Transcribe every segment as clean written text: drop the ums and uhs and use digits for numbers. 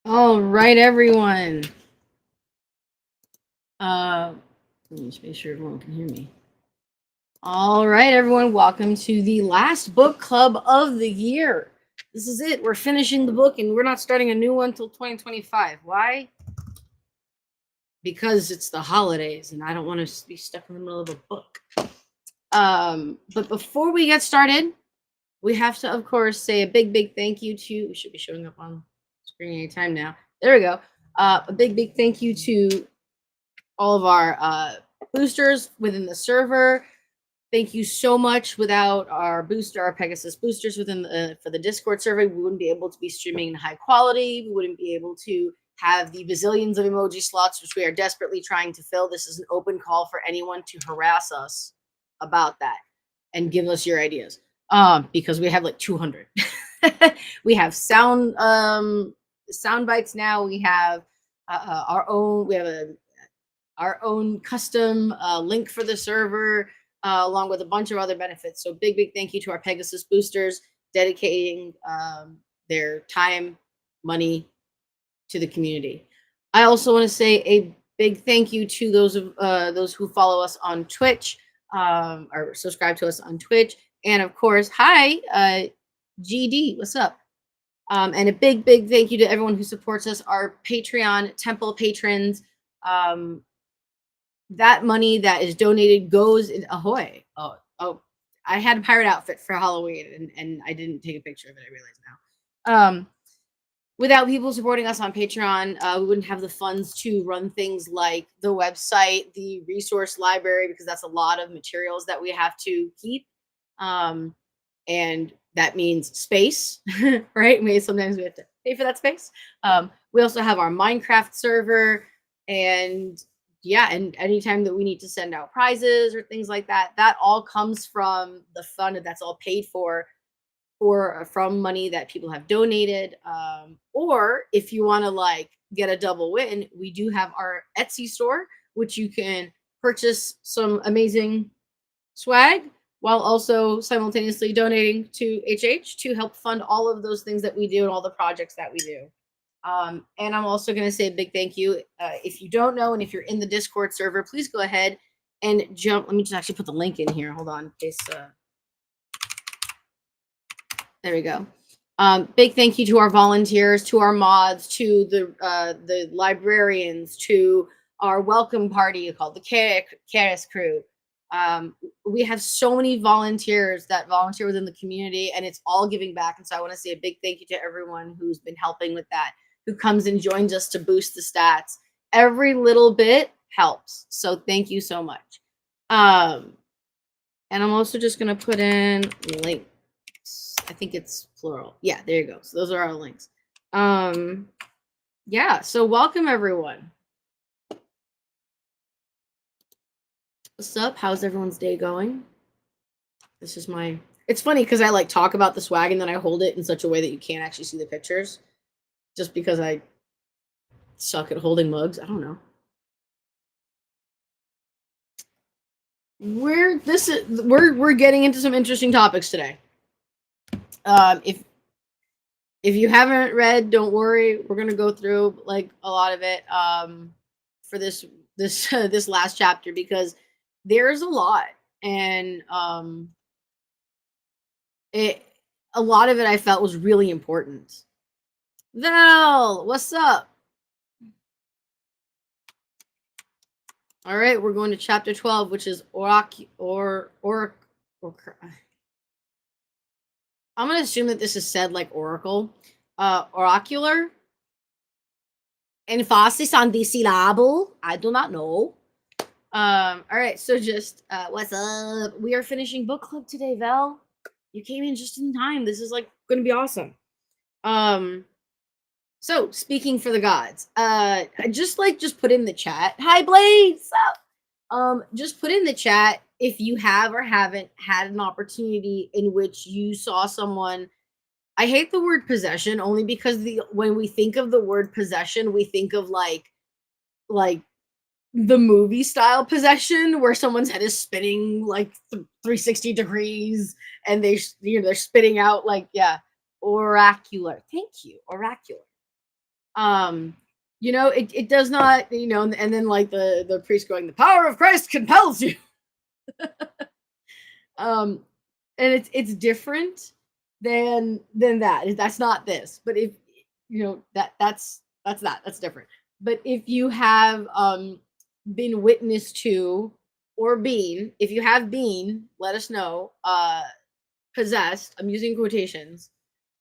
All right, everyone. Let me just make sure everyone can hear me. All right, everyone. Welcome to the last book club of the year. This is it. We're finishing the book, and we're not starting a new one until 2025. Why? Because it's the holidays, and I don't want to be stuck in the middle of a book. But before we get started, we have to, of course, say a big thank you to. We should be showing up on screen anytime now. There we go. A big thank you to all of our boosters within the server. Thank you so much. Without our Pegasus boosters for the Discord server, we wouldn't be able to be streaming in high quality. We wouldn't be able to have the bazillions of emoji slots, which we are desperately trying to fill. This is an open call for anyone to harass us about that and give us your ideas. Because we have like 200. We have sound bites now. We have our own. We have our own custom link for the server, along with a bunch of other benefits. So big thank you to our Pegasus boosters dedicating their time, money to the community. I also want to say a big thank you to those who follow us on Twitch or subscribe to us on Twitch. And of course, hi, GD, what's up? And a big thank you to everyone who supports us, our Patreon Temple patrons. That money that is donated goes in ahoy. Oh, I had a pirate outfit for Halloween and I didn't take a picture of it. I realize now. Without people supporting us on Patreon, we wouldn't have the funds to run things like the website, the resource library, because that's a lot of materials that we have to keep. And that means space, right? Sometimes we have to pay for that space. We also have our Minecraft server, and and anytime that we need to send out prizes or things like that, that all comes from the fund. That's all paid for from money that people have donated. Or if you want to like get a double win, we do have our Etsy store, which you can purchase some amazing swag while also simultaneously donating to HH to help fund all of those things that we do and all the projects that we do. And I'm also going to say a big thank you. If you don't know, and if you're in the Discord server, please go ahead and jump. Let me just actually put the link in here. Hold on, in case. There we go. Big thank you to our volunteers, to our mods, to the librarians, to our welcome party called the Caris crew. We have so many volunteers that volunteer within the community, and it's all giving back. And so I want to say a big thank you to everyone who's been helping with that, who comes and joins us to boost the stats. Every little bit helps. So thank you so much. And I'm also just going to put in links. I think it's plural. Yeah, there you go. So those are our links. Yeah, so welcome everyone. What's up? How's everyone's day going? This is my... It's funny because I like talk about the swag and then I hold it in such a way that you can't actually see the pictures. Just because I suck at holding mugs. I don't know. We're getting into some interesting topics today. If you haven't read, don't worry. We're gonna go through like a lot of it for this this last chapter because there's a lot, and a lot of it I felt was really important. Val, what's up? All right, we're going to chapter 12, which is I'm going to assume that this is said like oracle. Oracular. Emphasis on the syllable. I do not know. All right, so just what's up? We are finishing book club today, Val. You came in just in time. This is like going to be awesome. So speaking for the gods, I just put in the chat. Hi, Blaze. Just put in the chat if you have or haven't had an opportunity in which you saw someone. I hate the word possession only because when we think of the word possession, we think of like the movie style possession where someone's head is spinning like 360 degrees and they're spitting out like oracular. Thank you, oracular. It does not, and then like the priest going, the power of Christ compels you. um and it's different than that. That's not this. But if that's different. But if you have been witness to, or been, if you have been, let us know, possessed. I'm using quotations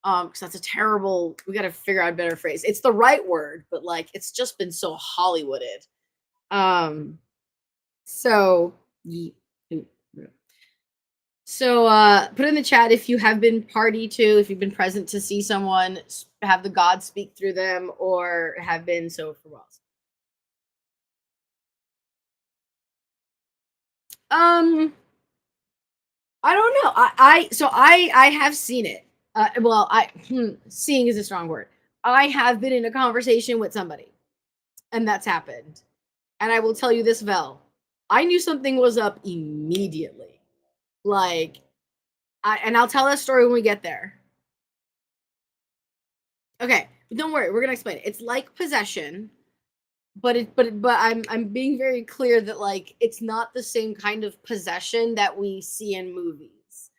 because that's a terrible, we got to figure out a better phrase. It's the right word, but like it's just been so Hollywooded. So put in the chat if you have been party to, if you've been present to see someone, have the God speak through them, or have been so for wells. I don't know. I have seen it. Seeing is a strong word. I have been in a conversation with somebody, and that's happened. And I will tell you this, Vel. I knew something was up immediately. Like, and I'll tell that story when we get there. Okay, but don't worry, we're gonna explain it. It's like possession, but I'm being very clear that like it's not the same kind of possession that we see in movies.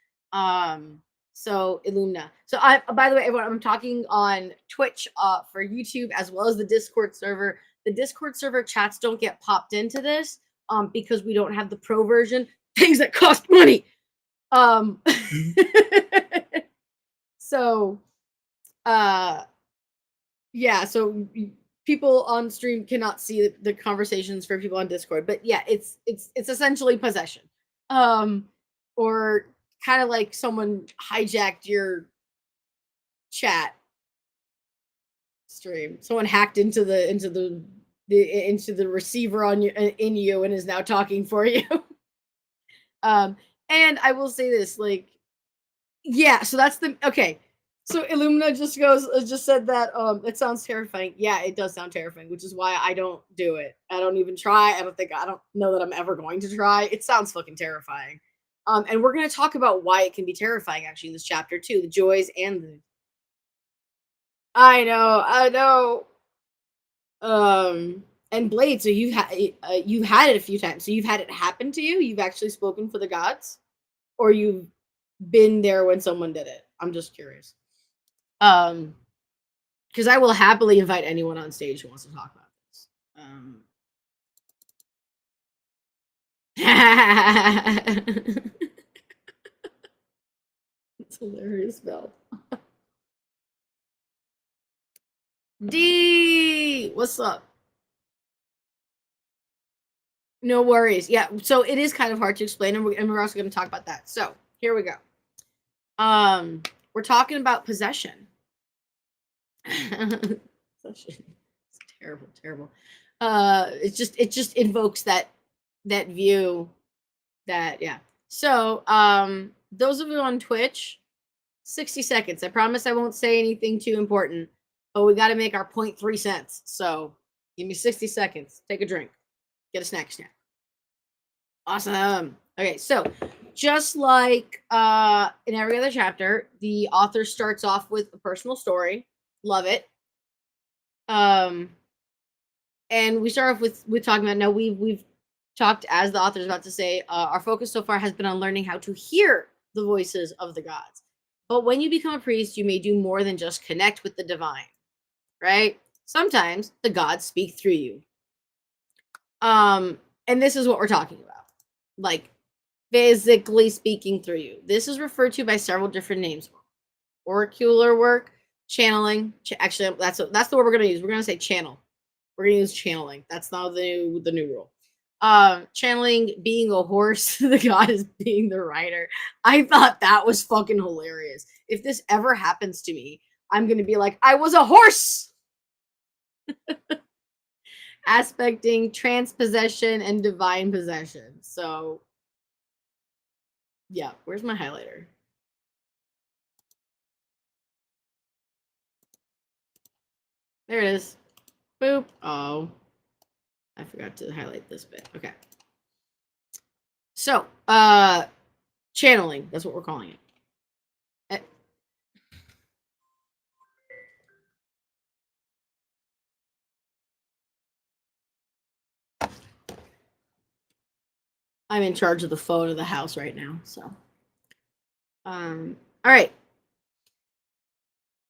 So Illumina. So I, by the way, everyone, I'm talking on Twitch for YouTube as well as the Discord server. The Discord server chats don't get popped into this because we don't have the pro version, things that cost money. So yeah, so people on stream cannot see the conversations for people on Discord, but yeah, it's essentially possession, or kind of like someone hijacked your chat stream. Someone hacked into the receiver on you, in you, and is now talking for you. And I will say this, like, yeah, so that's the okay. So Illumina just said that it sounds terrifying. Yeah, it does sound terrifying, which is why I don't do it. I don't even try. I don't know that I'm ever going to try. It sounds fucking terrifying. And we're gonna talk about why it can be terrifying actually in this chapter too, the joys and the I know. And Blade, so you've had it a few times. So you've had it happen to you? You've actually spoken for the gods? Or you've been there when someone did it? I'm just curious. Because I will happily invite anyone on stage who wants to talk about this. It's hilarious, Belle. D, what's up? No worries. Yeah, so it is kind of hard to explain, and we're also going to talk about that. So here we go. We're talking about possession. Possession. It's terrible, terrible. It just invokes that view that yeah. So those of you on Twitch, 60 seconds. I promise I won't say anything too important, but we got to make our 0.3 cents. So give me 60 seconds. Take a drink. Get a snack. Awesome. Okay, so just like in every other chapter, the author starts off with a personal story. Love it. And we start off with talking about, now we've talked, as the author is about to say, our focus so far has been on learning how to hear the voices of the gods. But when you become a priest, you may do more than just connect with the divine, right? Sometimes the gods speak through you. And this is what we're talking about. Like, physically speaking through you. This is referred to by several different names. Oracular work, channeling. Actually, that's the word we're going to use. We're going to say channel. We're going to use channeling. That's not the new rule. Channeling, being a horse, the god is being the rider. I thought that was fucking hilarious. If this ever happens to me, I'm going to be like, I was a horse. Aspecting, transpossession, and divine possession. So yeah, where's my highlighter? There it is. Boop. Oh, I forgot to highlight this bit. Okay. So, channeling. That's what we're calling it. I'm in charge of the phone of the house right now. So, all right.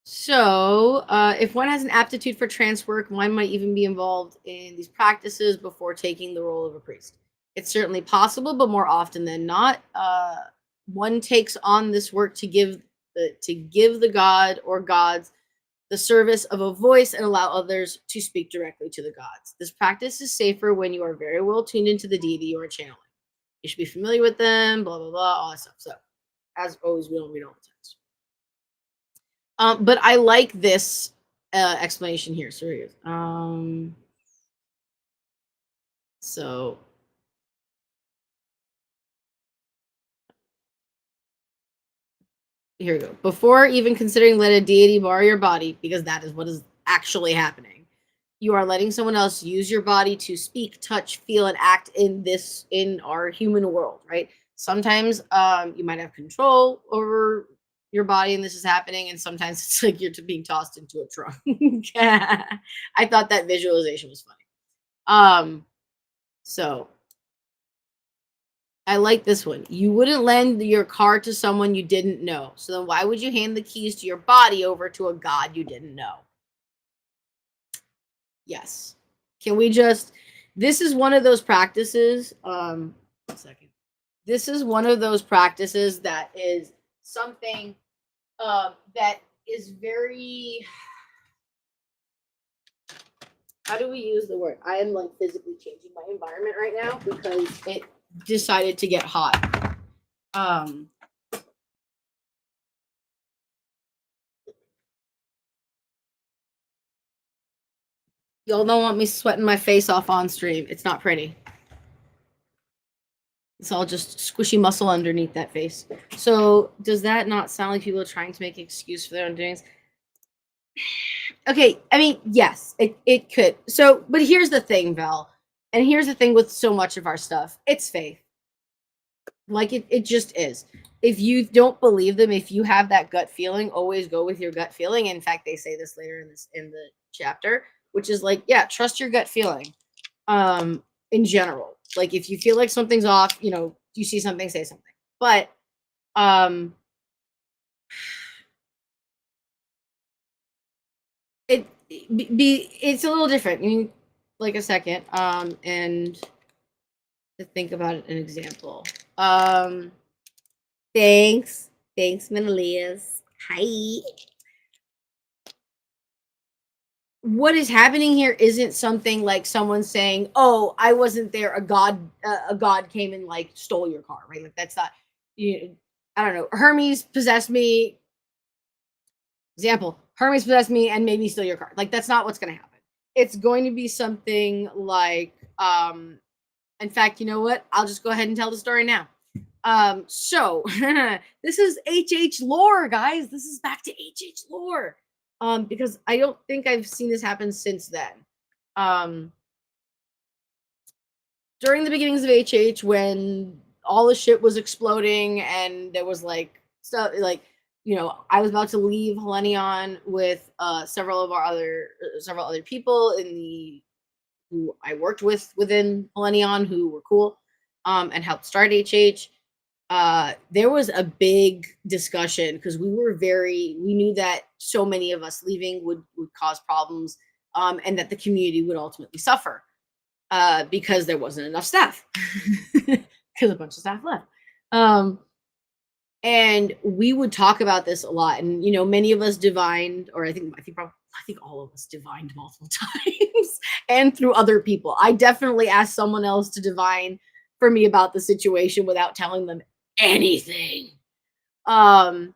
So, if one has an aptitude for trance work, one might even be involved in these practices before taking the role of a priest. It's certainly possible, but more often than not, one takes on this work to give the god or gods the service of a voice and allow others to speak directly to the gods. This practice is safer when you are very well tuned into the deity you are channeling. You should be familiar with them, blah blah blah, all that stuff. So, as always, we don't read all the text. But I like this explanation here. So here it is. So here we go. Before even considering let a deity borrow your body, because that is what is actually happening, you are letting someone else use your body to speak, touch, feel, and act in our human world, right? Sometimes you might have control over your body and this is happening, and sometimes it's like you're being tossed into a trunk. I thought that visualization was funny. So I like this one. You wouldn't lend your car to someone you didn't know. So then why would you hand the keys to your body over to a god you didn't know? Yes. Can we just this is one of those practices. 1 second. This is one of those practices that is something that is very how do we use the word? I am like physically changing my environment right now because it decided to get hot. Y'all don't want me sweating my face off on stream. It's not pretty. It's all just squishy muscle underneath that face. So does that not sound like people are trying to make an excuse for their own doings? Okay, I mean, yes, it could. So, but here's the thing, Val. And here's the thing with so much of our stuff. It's faith. Like it just is. If you don't believe them, if you have that gut feeling, always go with your gut feeling. In fact, they say this later in the chapter, which is like, yeah, trust your gut feeling. In general. Like if you feel like something's off, you see something, say something. But it's a little different. You need like a second. And to think about an example. Thanks. Thanks, Menelius. Hi. What is happening here isn't something like someone saying, "Oh, I wasn't there. A god came and like stole your car." Right? Like that's not. I don't know. Hermes possessed me. Example: Hermes possessed me and made me steal your car. Like that's not what's going to happen. It's going to be something like. In fact, you know what? I'll just go ahead and tell the story now. So this is HH lore, guys. This is back to HH lore. Because I don't think I've seen this happen since then. During the beginnings of HH, when all the shit was exploding and there was like stuff like I was about to leave Hellenion with several other people who I worked with within Hellenion who were cool and helped start HH. There was a big discussion because we knew that so many of us leaving would cause problems and that the community would ultimately suffer because there wasn't enough staff because a bunch of staff left. And we would talk about this a lot, and many of us divined, or I think all of us divined multiple times and through other people. I definitely asked someone else to divine for me about the situation without telling them anything. And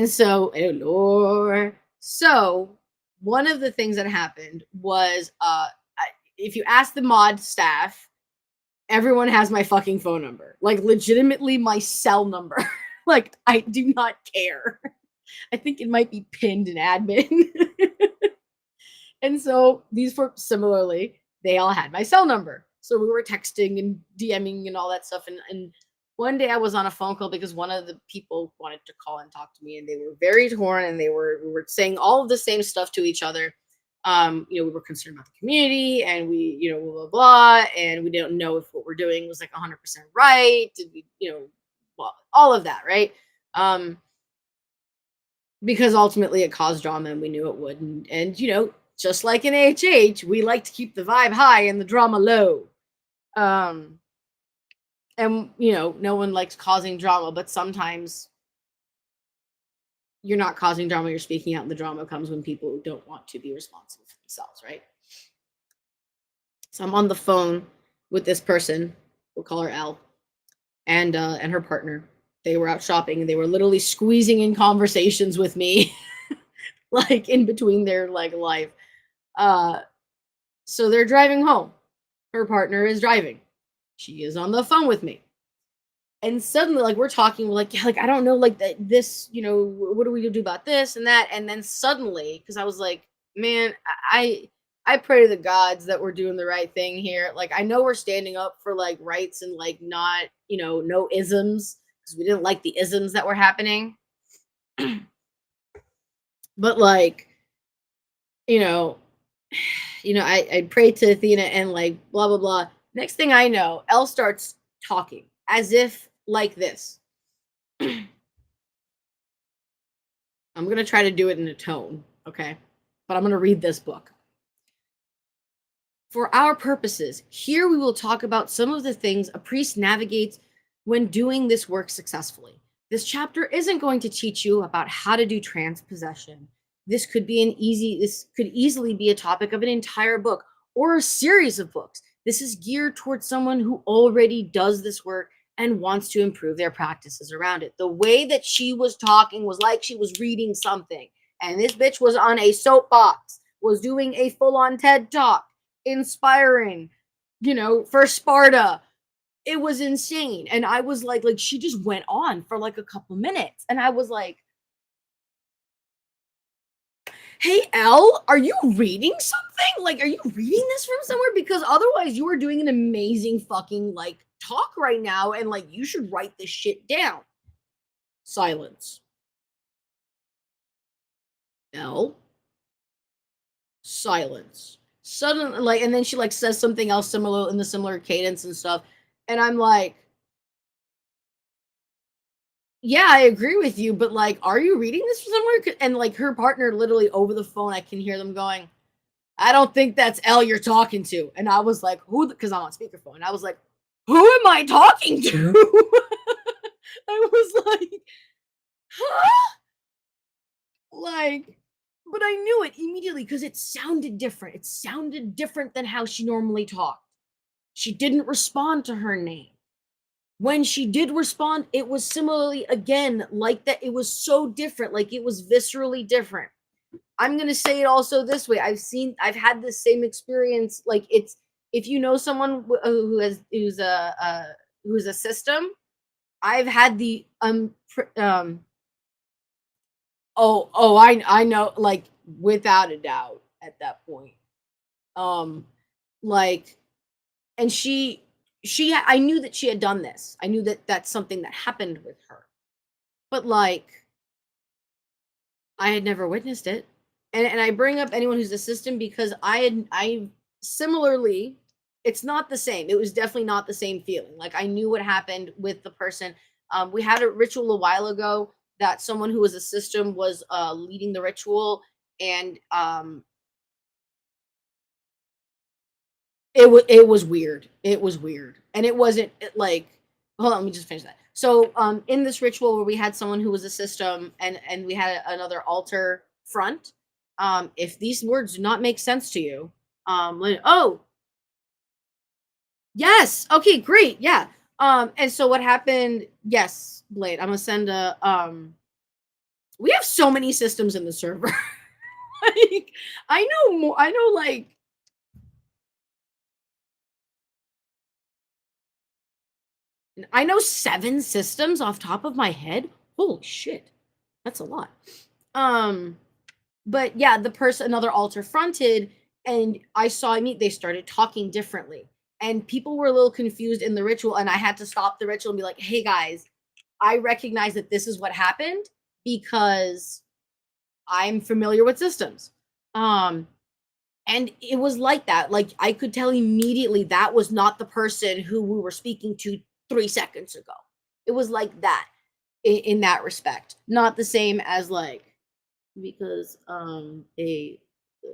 so, oh Lord. So one of the things that happened was if you ask the mod staff, everyone has my fucking phone number. Like legitimately my cell number. Like I do not care. I think it might be pinned in admin. And so these were similarly, they all had my cell number. So we were texting and DMing and all that stuff. And one day I was on a phone call because one of the people wanted to call and talk to me, and they were very torn, and we were saying all of the same stuff to each other. We were concerned about the community, and we, blah blah blah, and we didn't know if what we're doing was like 100% right. Did we, well, all of that, right? Um, because ultimately it caused drama, and we knew it would. And just like in AHH, we like to keep the vibe high and the drama low. Um, and no one likes causing drama, but sometimes you're not causing drama, you're speaking out, and the drama comes when people don't want to be responsible for themselves, right? So I'm on the phone with this person, we'll call her L, and her partner. They were out shopping, and they were literally squeezing in conversations with me, like in between their like life. So they're driving home. Her partner is driving. She is on the phone with me. And suddenly, like, we're talking, we're like, yeah, like, I don't know, like, this, what do we do about this and that? And then suddenly, because I was like, man, I pray to the gods that we're doing the right thing here. Like, I know we're standing up for like rights and like not, no isms, because we didn't like the isms that were happening. But like, you know, I prayed to Athena and like blah blah blah. Next thing I know, Elle starts talking as if like this. I'm gonna try to do it in a tone, okay? But I'm gonna read this book. For our purposes, here we will talk about some of the things a priest navigates when doing this work successfully. This chapter isn't going to teach you about how to do transpossession. This could easily be a topic of an entire book or a series of books. This is geared towards someone who already does this work and wants to improve their practices around it. The way that she was talking was like she was reading something, and this bitch was on a soapbox, was doing a full-on TED talk, inspiring, for Sparta. It was insane. And I was like she just went on for like a couple minutes, and I was like, hey Elle, are you reading something? Like, are you reading this from somewhere? Because otherwise you are doing an amazing fucking like talk right now, and like you should write this shit down. Silence. Elle. Silence. Suddenly, like, and then she like says something else similar in the similar cadence and stuff, and I'm like, yeah, I agree with you, but like, are you reading this from somewhere? And like her partner, literally over the phone, I can hear them going, I don't think that's Elle you're talking to. And I was like, who? Because I'm on speakerphone. I was like, who am I talking to? I was like, huh? Like, but I knew it immediately because it sounded different. It sounded different than how she normally talked. She didn't respond to her name. When she did respond, it was similarly again like that. It was so different, like it was viscerally different. I'm gonna say it also this way. I've had this same experience. Like, it's, if you know someone who's a system, I've had the I know, like, without a doubt at that point. Like, and I knew that she had done this. I knew that that's something that happened with her. But like, I had never witnessed it. And I bring up anyone who's a system because I similarly, it's not the same. It was definitely not the same feeling. Like, I knew what happened with the person. We had a ritual a while ago that someone who was a system was leading the ritual, and it was weird. It was weird. And it wasn't like, hold on, let me just finish that. So in this ritual where we had someone who was a system, and we had another altar front, if these words do not make sense to you, oh, yes, okay, great, yeah. And so what happened, yes, Blade, I'm gonna send a we have so many systems in the server. Like, I know like, I know 7 systems off top of my head. Holy shit. That's a lot. But yeah, the person, another altar fronted, and they started talking differently. And people were a little confused in the ritual, and I had to stop the ritual and be like, "Hey guys, I recognize that this is what happened because I'm familiar with systems." And it was like that. Like I could tell immediately that was not the person who we were speaking to 3 seconds ago. It was like that in that respect. Not the same as like because they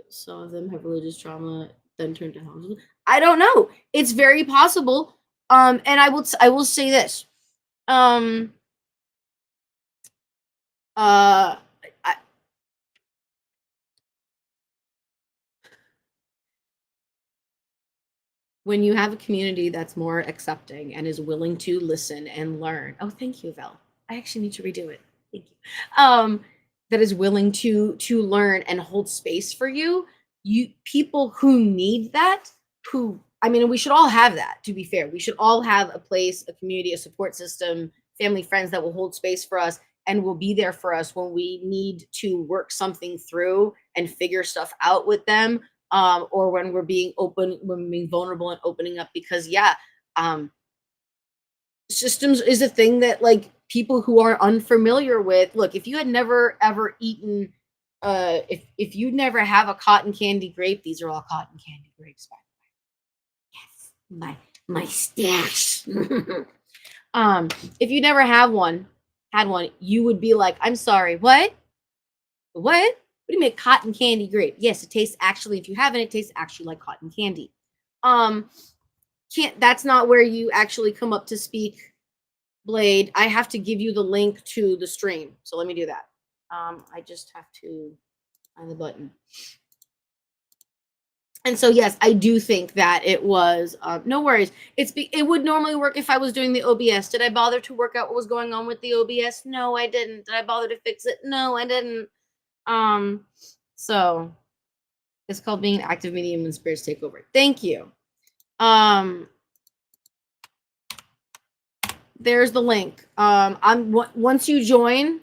some of them have religious trauma then turned to homelessness. I don't know. It's very possible. And I will say this. Um uh I, when you have a community that's more accepting and is willing to listen and learn. Oh, thank you, Val. I actually need to redo it. Thank you. That is willing to learn and hold space for you. You people who need that, who I mean, we should all have that, to be fair. We should all have a place, a community, a support system, family, friends that will hold space for us and will be there for us when we need to work something through and figure stuff out with them, or when we're being open, when we're being vulnerable and opening up. Because yeah, um, systems is a thing that like people who are unfamiliar with. Look, if you had never ever eaten, if you never have a cotton candy grape, these are all cotton candy grapes, by the way. Yes, my stash. um, if you never have one, had one, you would be like, I'm sorry, what? What? What do you mean cotton candy grape? Yes, it tastes actually, if you haven't, it tastes actually like cotton candy. Um, can't that's not where you actually come up to speak, Blade. I have to give you the link to the stream. So let me do that. I just have to find the button. And so yes, I do think that it was no worries. It would normally work if I was doing the OBS. Did I bother to work out what was going on with the OBS? No, I didn't. Did I bother to fix it? No, I didn't. So it's called being an active medium when spirits take over. Thank you. There's the link. Once you join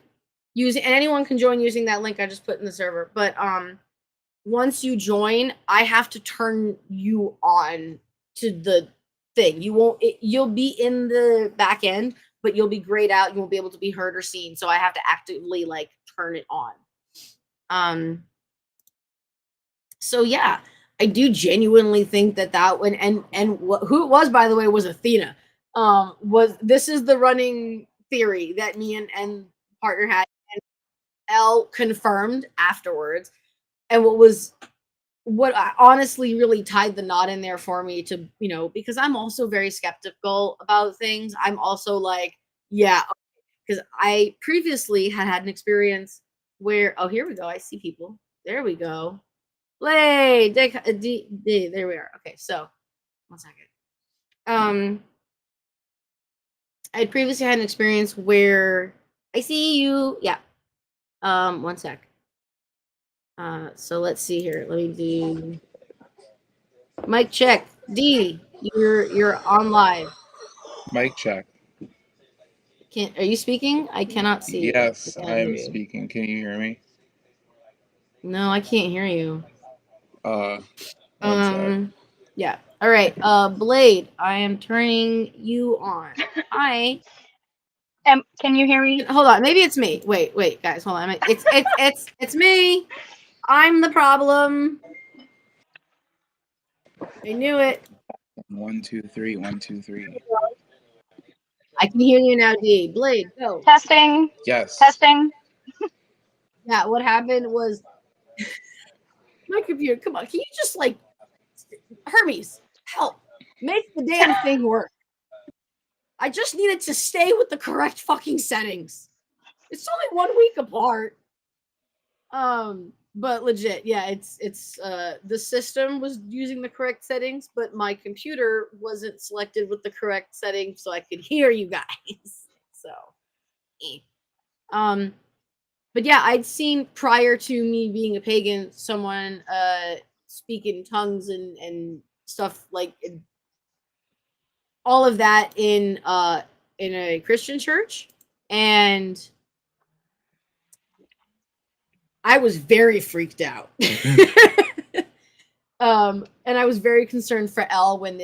using, and anyone can join using that link I just put in the server. But once you join, I have to turn you on to the thing. You'll be in the back end, but you'll be grayed out. You won't be able to be heard or seen. So I have to actively like turn it on. So yeah, I do genuinely think that one, and who it was, by the way, was Athena. Was This is the running theory that me and partner had, and L confirmed afterwards. And what I honestly really tied the knot in there for me to, because I'm also very skeptical about things. I'm also like, yeah, because I previously had an experience where, oh, here we go. I see people. There we go. Play. There we are. Okay, so 1 second. I had previously had an experience where I see you. Yeah. 1 sec. So let's see here. Let me do mic check. D, you're on live. Mic check. Are you speaking? I cannot see. Yes, I I'm speaking. Can you hear me? No, I can't hear you. 1 sec. Yeah. All right. Blade, I am turning you on. Hi. Can you hear me? Hold on. Maybe it's me. Wait, guys. Hold on. It's me. I'm the problem. I knew it. 1, 2, 3. 1, 2, 3. I can hear you now, D. Blade, go. Testing. Yes. Testing. Yeah, what happened was my computer. Come on, can you just like Hermes help make the damn thing work? I just needed to stay with the correct fucking settings. It's only 1 week apart. But legit, yeah, it's the system was using the correct settings, but my computer wasn't selected with the correct settings, so I could hear you guys. So, but yeah, I'd seen prior to me being a pagan, someone speak in tongues and stuff like all of that in a Christian church, and I was very freaked out. And I was very concerned for L when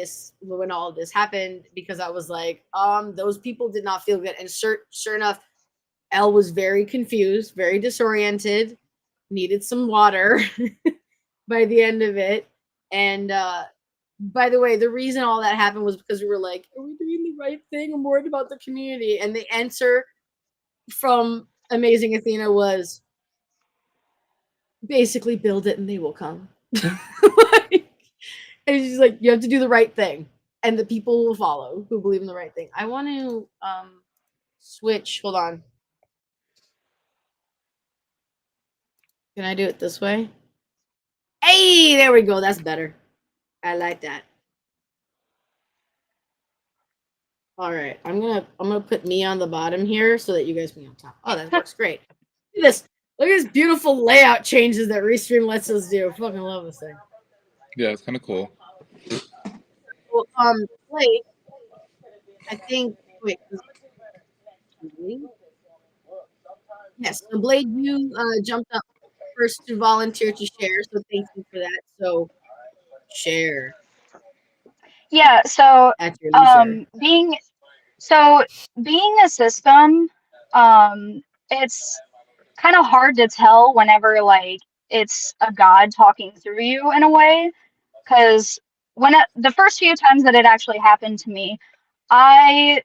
all of this happened, because I was like, those people did not feel good. And sure enough, L was very confused, very disoriented, needed some water. by the end of it. And by the way, the reason all that happened was because we were like, are we doing the right thing? I'm worried about the community. And the answer from Amazing Athena was basically build it and they will come. Like, and she's like, you have to do the right thing. And the people will follow who believe in the right thing. I want to switch. Hold on. Can I do it this way? Hey, there we go. That's better. I like that. All right, I'm gonna put me on the bottom here so that you guys can be on top. Oh, that works great. Look at this. Look at this beautiful layout changes that Restream lets us do. I fucking love this thing. Yeah, it's kind of cool. Well, Blade, I think. Wait. Yes, so Blade, you jumped up first to volunteer to share, so thank you for that. So share Yeah, so at your leisure. being a system, it's kind of hard to tell whenever like it's a god talking through you in a way, because the first few times that it actually happened to me, I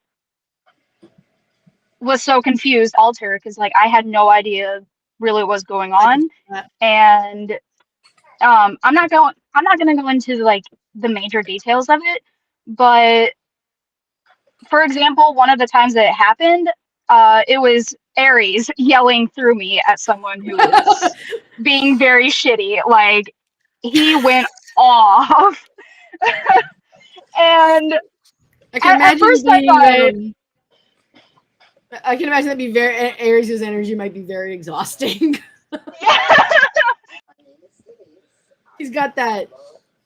was so confused, alter, because like I had no idea really what was going I can on, see that. and I'm not gonna go into like the major details of it, but for example, one of the times that it happened, it was Aries yelling through me at someone who was being very shitty. Like he went off, and I can at imagine it first I being. thought, I can imagine that be very Aries' energy might be very exhausting. yeah, He's got that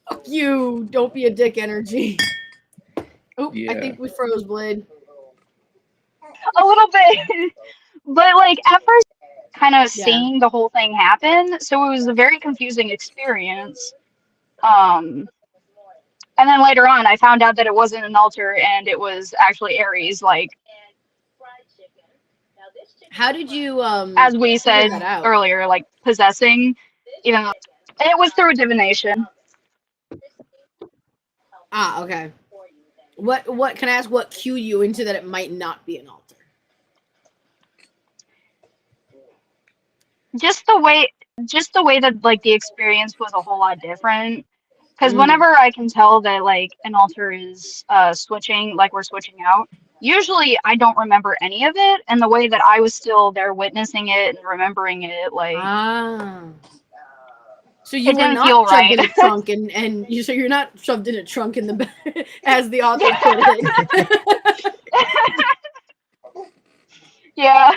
"fuck you, don't be a dick" energy. Oh, I Yeah. think we froze Blade. a little bit. But like at first, kind of Yeah. seeing the whole thing happen, so it was a very confusing experience. Um, and then later on, I found out that it wasn't an altar and it was actually Aries. Like How did you as we figure said that out? earlier, like possessing, even though it was through divination. Ah, okay. What can I ask? What cued you into that it might not be an altar? Just the way, just the way that like the experience was a whole lot different. Because Mm. whenever I can tell that like an altar is switching, like we're switching out, usually I don't remember any of it, and the way that I was still there witnessing it and remembering it, like Ah. So it you were didn't not feel shoved right. in a trunk, and you so you're not shoved in a trunk in the back, as the author put it. Yeah.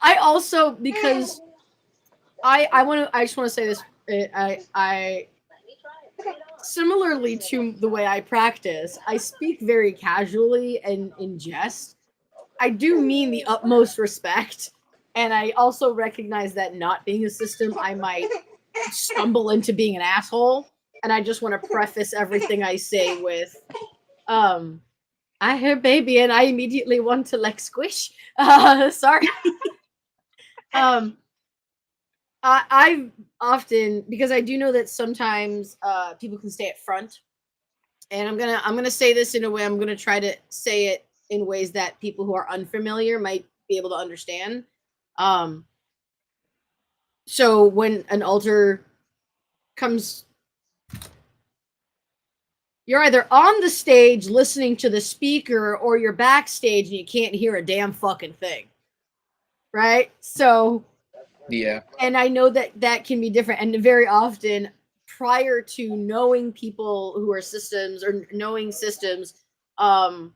I also because I just want to say this. I similarly to the way I practice, I speak very casually and in jest. I do mean the utmost respect, and I also recognize that not being a system, I might stumble into being an asshole. And I just want to preface everything I say with, I hear baby, and I immediately want to like squish. Sorry. um, I've often because I do know that sometimes people can stay at front, and I'm gonna say this in a way. I'm gonna try to say it in ways that people who are unfamiliar might be able to understand. Um, so when an altar comes, you're either on the stage listening to the speaker, or you're backstage and you can't hear a damn fucking thing, right? So, Yeah. and I know that that can be different, and very often prior to knowing people who are systems or knowing systems, um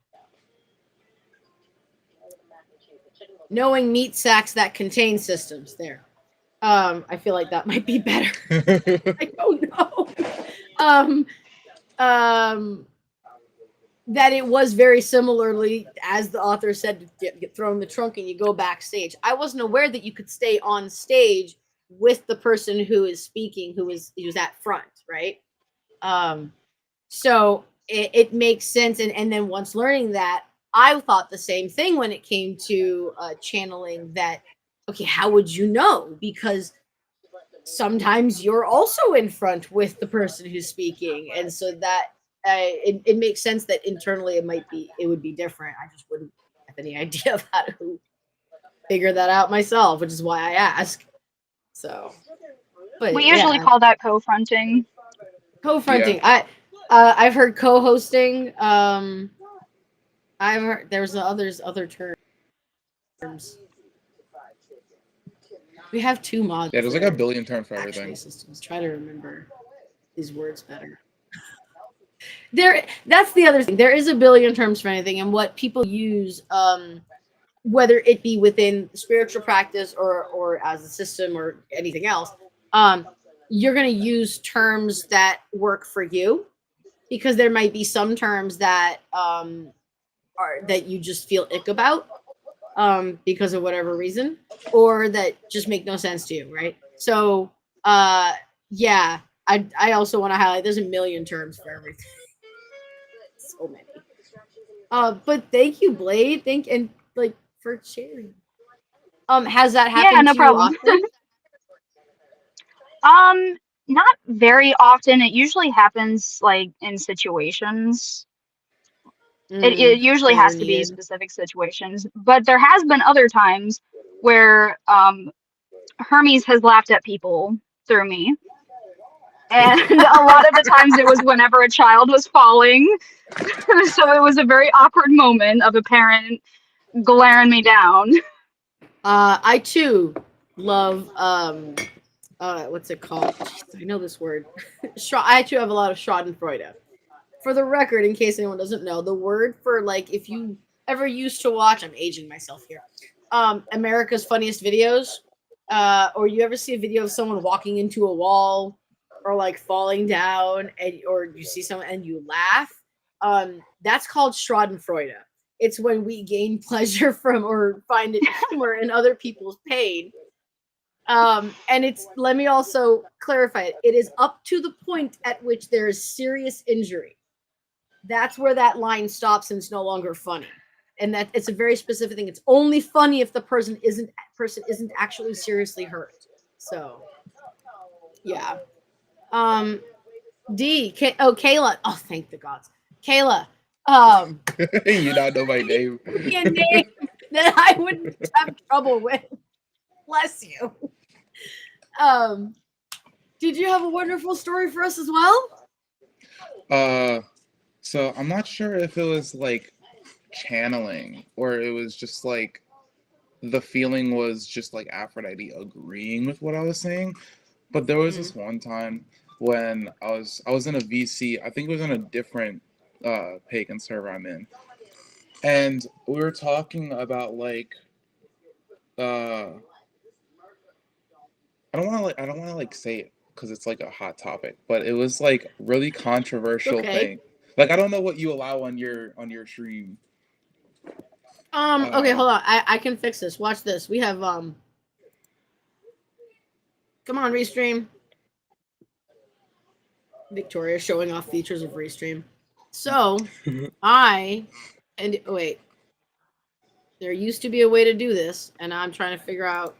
knowing meat sacks that contain systems there. I feel like that might be better. I don't know. um um that it was very similarly, as the author said, to get thrown in the trunk and you go backstage. I wasn't aware that you could stay on stage with the person who is speaking, who's at front, right? um so it makes sense, and then once learning that, I thought the same thing when it came to channeling that. Okay, how would you know? Because sometimes you're also in front with the person who's speaking, and so that it makes sense that internally it would be different. I just wouldn't have any idea of how to figure that out myself, which is why I ask. So, but We usually yeah, call that co-fronting. co-fronting. Yeah. I've heard co-hosting. I've heard there's other terms. We have two mods Yeah, there's like a for billion terms for X-ray everything. systems. Try to remember these words better. That's the other thing. There is a billion terms for anything, and what people use, whether it be within spiritual practice or as a system or anything else, um, you're going to use terms that work for you, because there might be some terms that are that you just feel ick about, because of whatever reason, or that just make no sense to you, right? So, yeah, I also want to highlight there's a million terms for everything, so many. But thank you, Blade. Thank and like for sharing. Has that Yeah, happened no to you problem. often? Um, Not very often. It usually happens like in situations. It usually That are has to be needed. specific situations, but there has been other times where Hermes has laughed at people through me. And a lot of the times it was whenever a child was falling. So it was a very awkward moment of a parent glaring me down. I too love what's it called? Jeez, I know this word. I too have a lot of Schadenfreude. For the record, in case anyone doesn't know, the word for like if you ever used to watch, I'm aging myself here. America's Funniest Videos, or you ever see a video of someone walking into a wall or like falling down, and or you see someone and you laugh. That's called Schadenfreude. It's when we gain pleasure from or find it humor in other people's pain. And it's, let me also clarify it. It is up to the point at which there is serious injury. That's where that line stops and it's no longer funny. And that it's a very specific thing. It's only funny if the person isn't actually seriously hurt. So yeah. Um Kayla. Oh, thank the gods. Kayla. You not know my name. A name that I wouldn't have trouble with. Bless you. Um, did you have a wonderful story for us as well? So I'm not sure if it was like channeling or it was just like the feeling was just like Aphrodite agreeing with what I was saying. But there was Mm-hmm. this one time when I was in a VC. I think it was in a different pagan server I'm in, and we were talking about like uh I don't want to like say it because it's like a hot topic, but it was like really controversial Okay. thing. Like I don't know what you allow on your stream. Okay, Uh, hold on. I can fix this. Watch this. We have come on, Restream. Victoria showing off features of Restream. So I and wait. There used to be a way to do this, and I'm trying to figure out.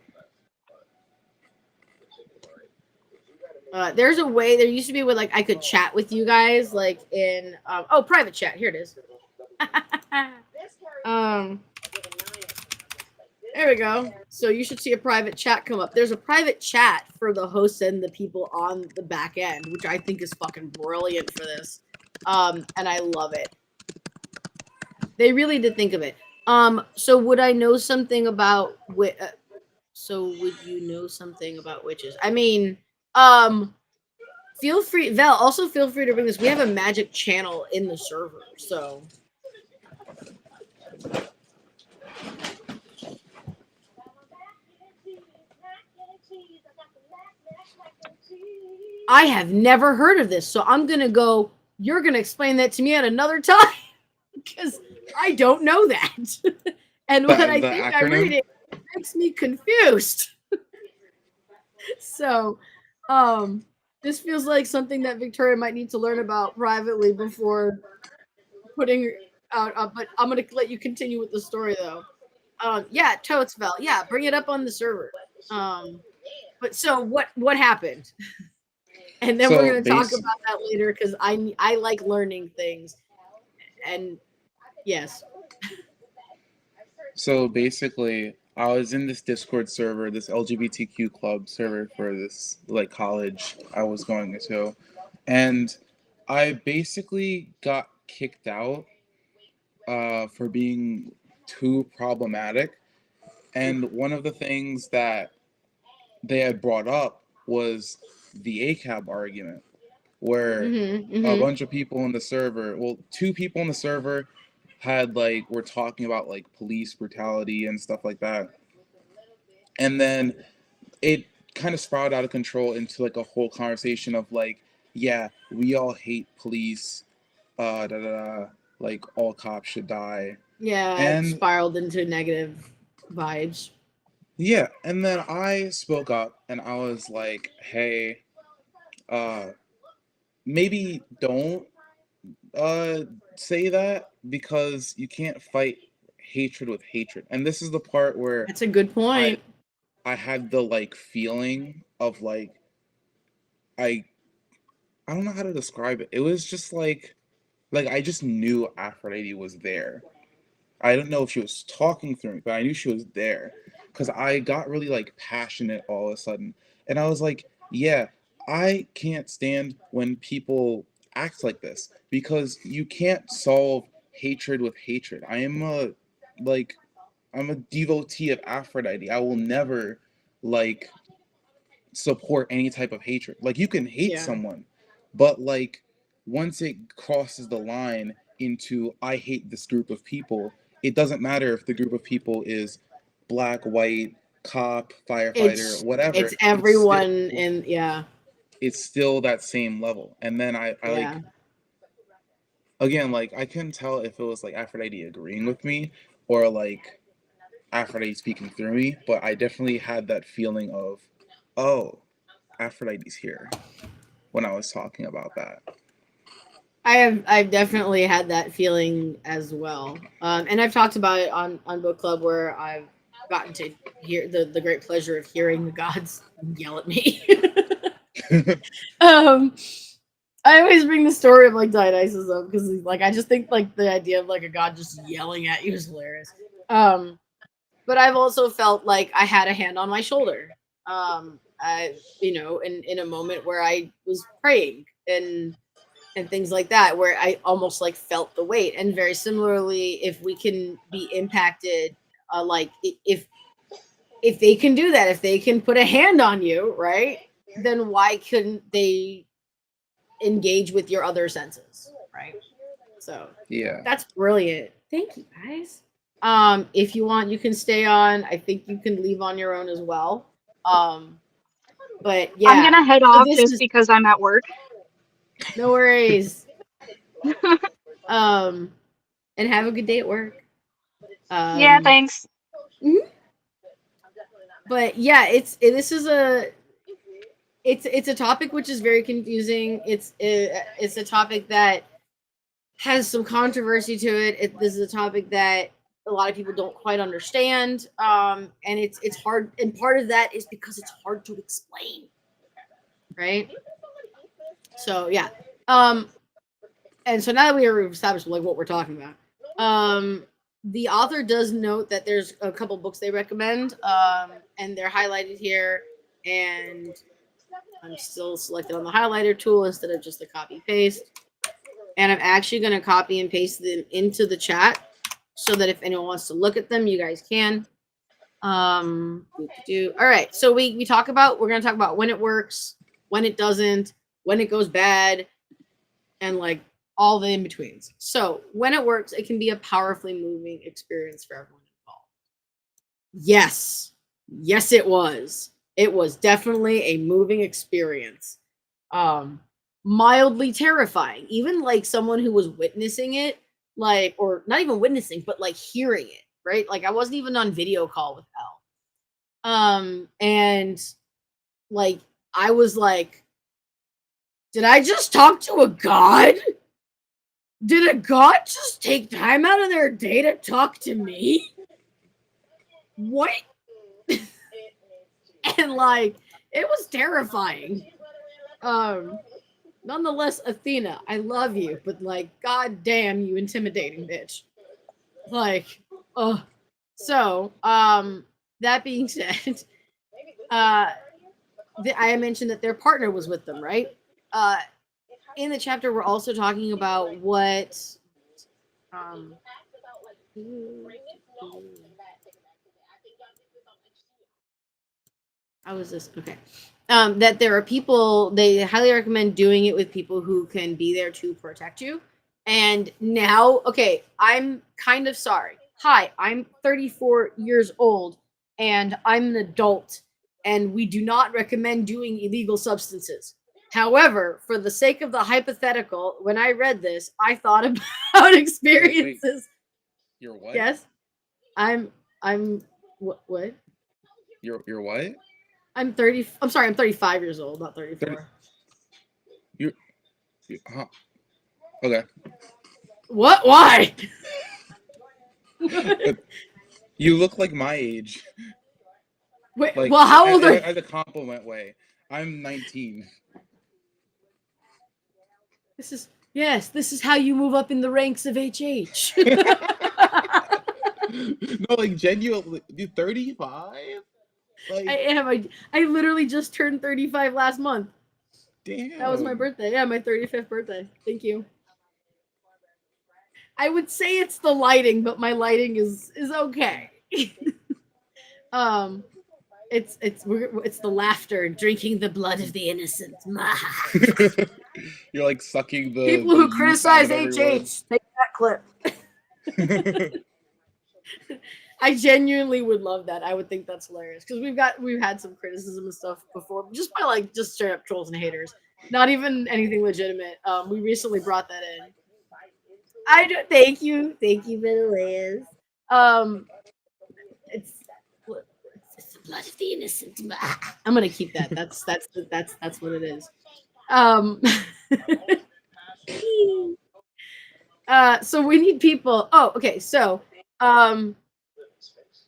There's a way. There used to be a way like I could chat with you guys, like in private chat. Here it is. um, There we go. So you should see a private chat come up. There's a private chat for the hosts and the people on the back end, which I think is fucking brilliant for this. And I love it. They really did think of it. So would I know something about so would you know something about witches? I mean, feel free, Val. Also, feel free to bring this. We have a magic channel in the server, so. I have never heard of this, so I'm gonna go. You're gonna explain that to me at another time because I don't know that. And when I the think I read acronym. it, it makes me confused. So, this feels like something that Victoria might need to learn about privately before putting out. But I'm gonna let you continue with the story though. Yeah, Toadsville. Yeah, bring it up on the server. But so what happened? And then we're So gonna talk base about that later because I like learning things. And yes. so basically, I was in this Discord server, this LGBTQ club server for this like college I was going to, and I basically got kicked out for being too problematic. And one of the things that they had brought up was the ACAB argument, where a Mm-hmm. bunch of people in the server, well, two people in the server had like were talking about like police brutality and stuff like that. And then it kind of spiraled out of control into like a whole conversation of like, yeah, we all hate police, da, da, da, like all cops should die. Yeah, it And spiraled into negative vibes. yeah, and then I spoke up and I was like, hey, uh, maybe don't uh say that because you can't fight hatred with hatred. And this is the part where That's a good I point. I had the like feeling of like I I don't know how to describe it. It was just like I just knew Aphrodite was there. I don't know if she was talking through me, but I knew she was there because I got really like passionate all of a sudden, and I was like, yeah, I can't stand when people act like this because you can't solve hatred with hatred. Like I'm a devotee of Aphrodite. I will never like support any type of hatred. Like you can hate Yeah. someone, but like once it crosses the line into I hate this group of people, it doesn't matter if the group of people is black, white, cop, firefighter, It's whatever. everyone in yeah. It's still that same level. And then I Yeah. like again like I couldn't tell if it was like Aphrodite agreeing with me or like Aphrodite speaking through me, but I definitely had that feeling of, oh, Aphrodite's here when I was talking about that. I've definitely had that feeling as well. And I've talked about it on book club where I've gotten to hear the great pleasure of hearing the gods yell at me. um I always bring the story of like Dionysus up because like I just think like the idea of like a god just yelling at you is hilarious. Um but I've also felt like I had a hand on my shoulder. I in a moment where I was praying and things like that where I almost like felt the weight. And very similarly, if we can be impacted, if they can do that, if they can put a hand on you, right? Then why couldn't they engage with your other senses, right? So Yeah. that's brilliant. Thank you guys. If you want, you can stay on. I think you can leave on your own as well. Um, but I'm yeah, gonna head so off this just is because I'm at work. no worries. Um, and have a good day at work. Yeah, Um, thanks. mhm. But yeah, this is a it's a topic which is very confusing. It's a topic that has some controversy to it. This is a topic that a lot of people don't quite understand, and it's hard. And part of that is because it's hard to explain, right? So yeah, um, and so now that we are established like what we're talking about, the author does note that there's a couple books they recommend, and they're highlighted here, and I'm still selected on the highlighter tool instead of just the copy paste. And I'm actually going to copy and paste them into the chat so that if anyone wants to look at them, you guys can. All right. So we're going to talk about when it works, when it doesn't, when it goes bad, and like all the in betweens. So when it works, it can be a powerfully moving experience for everyone involved. Yes. Yes, it was. It was definitely a moving experience. Um, Mildly terrifying. Even like someone who was witnessing it, like, or not even witnessing, but like hearing it, right? Like I wasn't even on video call with Elle. And like I was like, did I just talk to a god? Did a god just take time out of their day to talk to me? What? And like It was terrifying. Nonetheless, Athena, I love you, but like, goddamn, you intimidating bitch. Like, oh. So, that being said, I mentioned that their partner was with them, right? In the chapter, we're also talking about what, um, how is this? Okay. That there are people, they highly recommend doing it with people who can be there to protect you. And now, okay, I'm kind of sorry. Hi, I'm 34 years old and I'm an adult, and we do not recommend doing illegal substances. However, for the sake of the hypothetical, when I read this, I thought about experiences. You're what? Yes, I'm what? You're what? I'm 30. I'm sorry, I'm 35 years old, not 34. You huh? Okay. What? Why? You look like my age. Wait, Like, well, how old are you? as a compliment way. I'm 19. This is how you move up in the ranks of HH. No, like genuinely, you 35? Like, I am. I literally just turned 35 last month. damn. That was my birthday. Yeah, my 35th birthday. Thank you. I would say it's the lighting, but my lighting is okay. It's the laughter, drinking the blood of the innocent. You're like sucking the People who youth out criticize of everyone. HH, take that clip. I genuinely would love that. I would think that's hilarious because we've had some criticism and stuff before, just by like just straight up trolls and haters, not even anything legitimate. We recently brought that in. I do. Thank you for the layers. It's the blood of the innocent. I'm gonna keep that. That's what it is. So we need people. Oh, okay. So,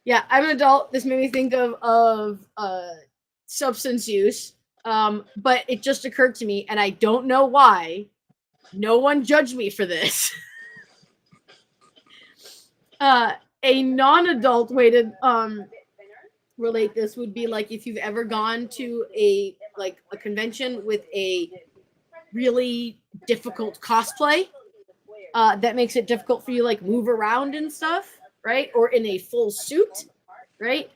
yeah, I'm an adult. This made me think of substance use. But it just occurred to me, and I don't know why. No one judged me for this. A non-adult way to relate this would be like if you've ever gone to a convention with a really difficult cosplay that makes it difficult for you like move around and stuff, right? Or in a full suit, right?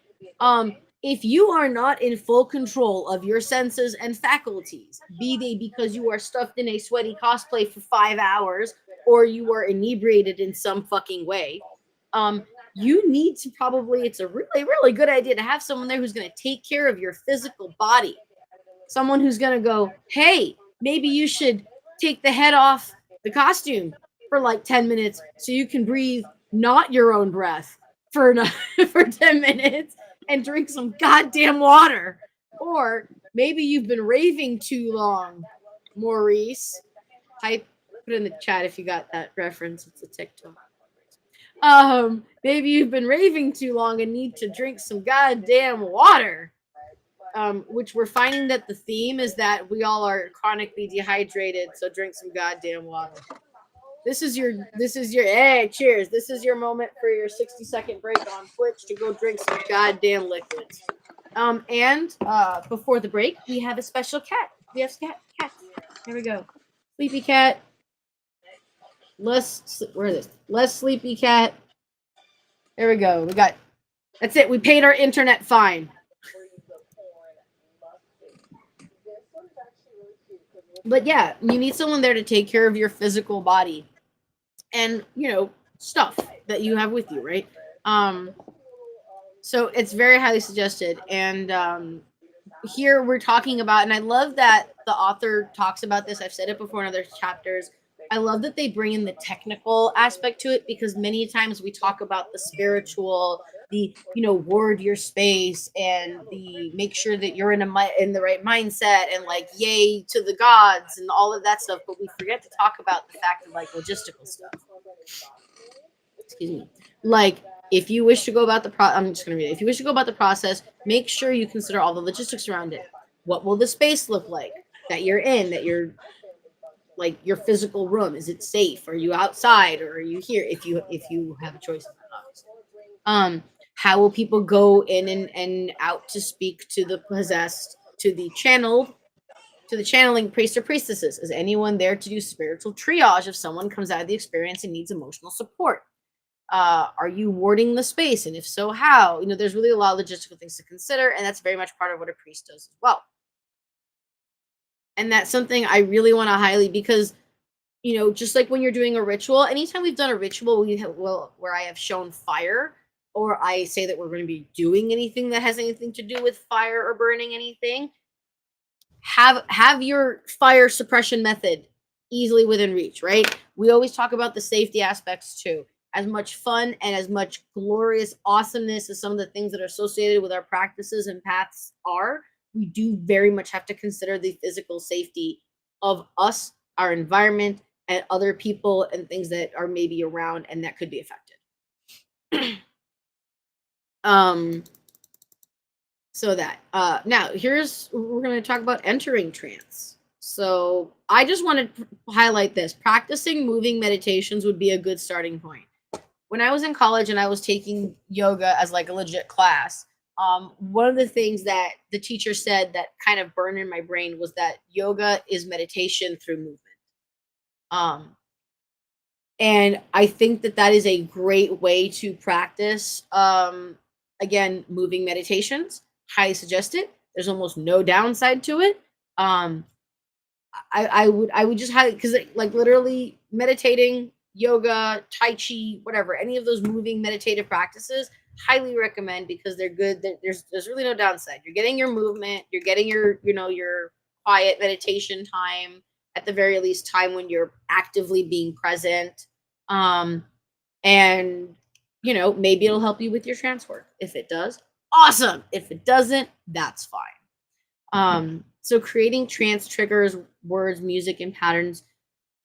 If you are not in full control of your senses and faculties, be they because you are stuffed in a sweaty cosplay for 5 hours or you are inebriated in some fucking way, you need to probably, it's a really, really good idea to have someone there who's going to take care of your physical body. Someone who's going to go, hey, maybe you should take the head off the costume for like 10 minutes so you can breathe not your own breath for 10 minutes and drink some goddamn water. Or maybe you've been raving too long, Maurice. Put it in the chat if you got that reference. It's a TikTok. Maybe you've been raving too long and need to drink some goddamn water. Which we're finding that the theme is that we all are chronically dehydrated, so drink some goddamn water. This is your hey, cheers. This is your moment for your 60-second break on Twitch to go drink some goddamn liquids. And before the break, we have a special cat. We have cats. Here we go. Sleepy cat. Where is this? Less sleepy cat. There we go. That's it. We paid our internet fine. But yeah, you need someone there to take care of your physical body and, stuff that you have with you, right? So it's very highly suggested. And here we're talking about, and I love that the author talks about this. I've said it before in other chapters. I love that they bring in the technical aspect to it because many times we talk about the spiritual, the ward your space and the make sure that you're in the right mindset and like yay to the gods and all of that stuff, but we forget to talk about the fact of like logistical stuff. Excuse me. Like if you wish to go about the I'm just going to read it. If you wish to go about the process, make sure you consider all the logistics around it. What will the space look like that you're in, that you're like your physical room? Is it safe? Are you outside or are you here? If you have a choice of that, obviously. How will people go in and out to speak to the possessed, to the channeled, to the channeling priest or priestesses? Is anyone there to do spiritual triage if someone comes out of the experience and needs emotional support? Are you warding the space? And if so, how? There's really a lot of logistical things to consider, and that's very much part of what a priest does as well. And that's something I really want to highlight because, just like when you're doing a ritual, anytime we've done a ritual, where I have shown fire, or I say that we're going to be doing anything that has anything to do with fire or burning anything, have your fire suppression method easily within reach, right? We always talk about the safety aspects too. As much fun and as much glorious awesomeness as some of the things that are associated with our practices and paths are, we do very much have to consider the physical safety of us, our environment, and other people and things that are maybe around and that could be affected. So that now we're going to talk about entering trance. So I just want to highlight this. Practicing moving meditations would be a good starting point. When I was in college and I was taking yoga as like a legit class, one of the things that the teacher said that kind of burned in my brain was that yoga is meditation through movement. And I think that is a great way to practice, again, moving meditations. Highly suggest it. There's almost no downside to it. I would just highly, because like literally meditating, yoga, tai chi, whatever, any of those moving meditative practices, highly recommend because they're good. There's really no downside. You're getting your movement, you're getting your your quiet meditation time, at the very least time when you're actively being present. And maybe it'll help you with your trance work. If it does, awesome. If it doesn't, that's fine. So creating trance triggers, words, music, and patterns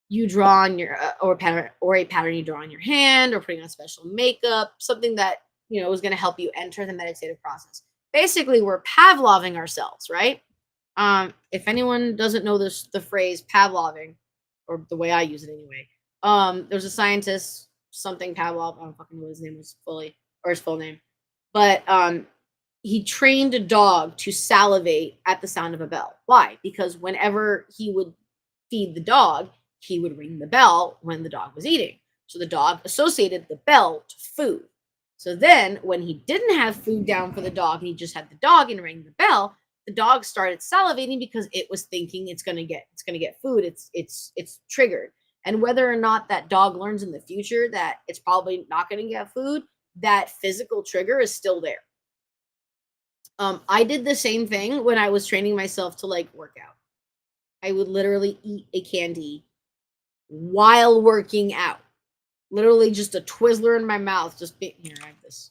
you draw on your or a pattern you draw on your hand, or putting on special makeup, something that is going to help you enter the meditative process. Basically, we're Pavloving ourselves, right? If anyone doesn't know the phrase Pavloving, or the way I use it anyway, there's a scientist, something Pavlov, I don't fucking know what his name was fully, or his full name, but he trained a dog to salivate at the sound of a bell. Why? Because whenever he would feed the dog, he would ring the bell when the dog was eating. So the dog associated the bell to food. So then when he didn't have food down for the dog and he just had the dog and rang the bell, the dog started salivating because it was thinking it's going to get food. It's triggered. And whether or not that dog learns in the future that it's probably not going to get food, that physical trigger is still there. I did the same thing when I was training myself to like work out. I would literally eat a candy while working out. Literally just a Twizzler in my mouth. Here, I have this.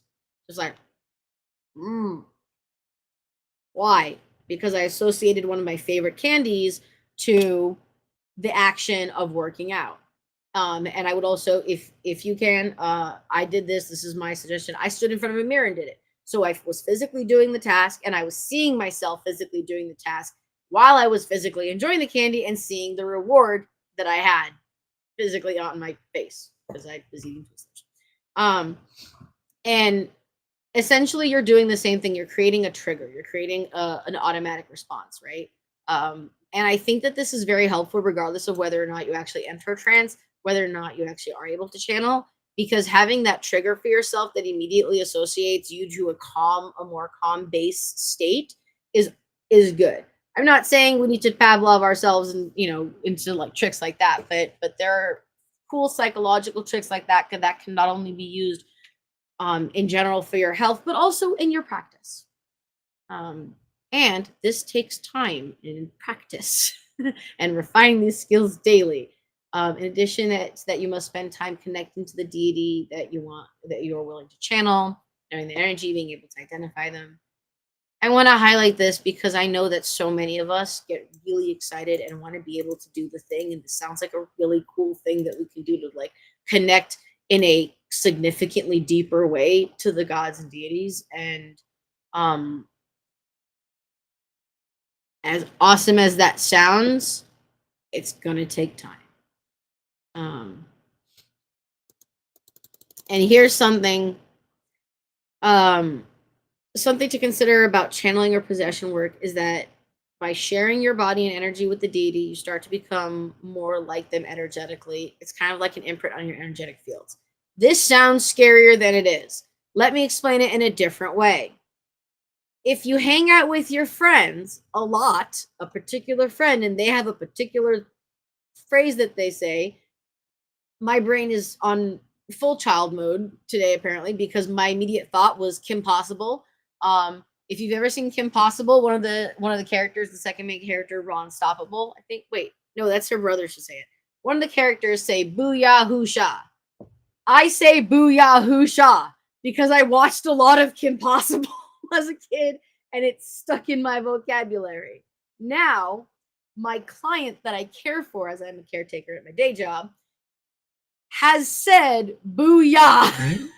Just like, Why? Because I associated one of my favorite candies to the action of working out. And I would also, if you can, I did this. This is my suggestion. I stood in front of a mirror and did it. So I was physically doing the task, and I was seeing myself physically doing the task while I was physically enjoying the candy and seeing the reward that I had physically on my face because I was eating Twizzlers. And essentially, you're doing the same thing. You're creating a trigger. You're creating an automatic response, right? And I think that this is very helpful, regardless of whether or not you actually enter a trance, whether or not you actually are able to channel, because having that trigger for yourself that immediately associates you to a more calm base state is good. I'm not saying we need to Pavlov ourselves and into like tricks like that, but there are cool psychological tricks like that can not only be used in general for your health, but also in your practice. And this takes time and practice and refining these skills daily. In addition, it's that you must spend time connecting to the deity that you are willing to channel, knowing the energy, being able to identify them. I want to highlight this because I know that so many of us get really excited and want to be able to do the thing. And this sounds like a really cool thing that we can do to like connect in a significantly deeper way to the gods and deities. And as awesome as that sounds, it's gonna take time. And here's something something to consider about channeling or possession work is that by sharing your body and energy with the deity, you start to become more like them energetically. It's kind of like an imprint on your energetic fields. This sounds scarier than it is. Let me explain it in a different way. If you hang out with your friends a lot, a particular friend, and they have a particular phrase that they say, my brain is on full child mode today, apparently, because my immediate thought was Kim Possible. If you've ever seen Kim Possible, one of the characters, the second main character, Ron Stoppable, I think. Wait, no, that's her brother should say it. One of the characters say "Booyah Hoosha." I say "Booyah Hoosha" because I watched a lot of Kim Possible as a kid, and it's stuck in my vocabulary. Now, my client that I care for, as I'm a caretaker at my day job, has said "Booyah."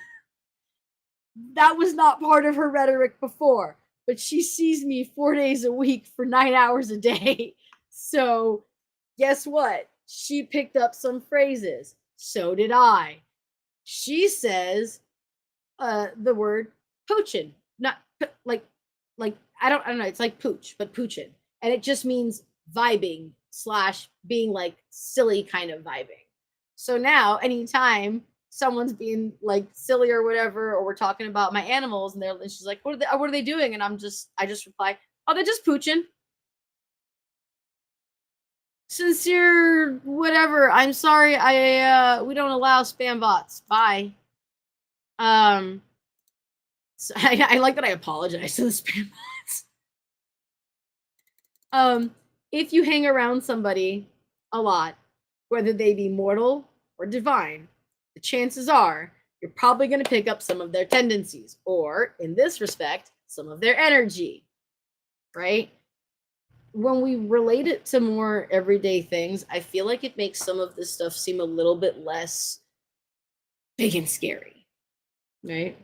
That was not part of her rhetoric before, but she sees me 4 days a week for 9 hours a day. So, guess what? She picked up some phrases. So did I. She says the word poochin, not like I don't know. It's like pooch, but poochin, and it just means vibing / being like silly kind of vibing. So now, anytime someone's being like silly or whatever, or we're talking about my animals, and she's like, what are they doing? And I just reply, oh, they're just pooching. Sincere, whatever. I'm sorry. We don't allow spam bots. Bye. So I like that I apologize to the spam bots. If you hang around somebody a lot, whether they be mortal or divine, the chances are you're probably going to pick up some of their tendencies, or in this respect, some of their energy, right? When we relate it to more everyday things, I feel like it makes some of this stuff seem a little bit less big and scary, right?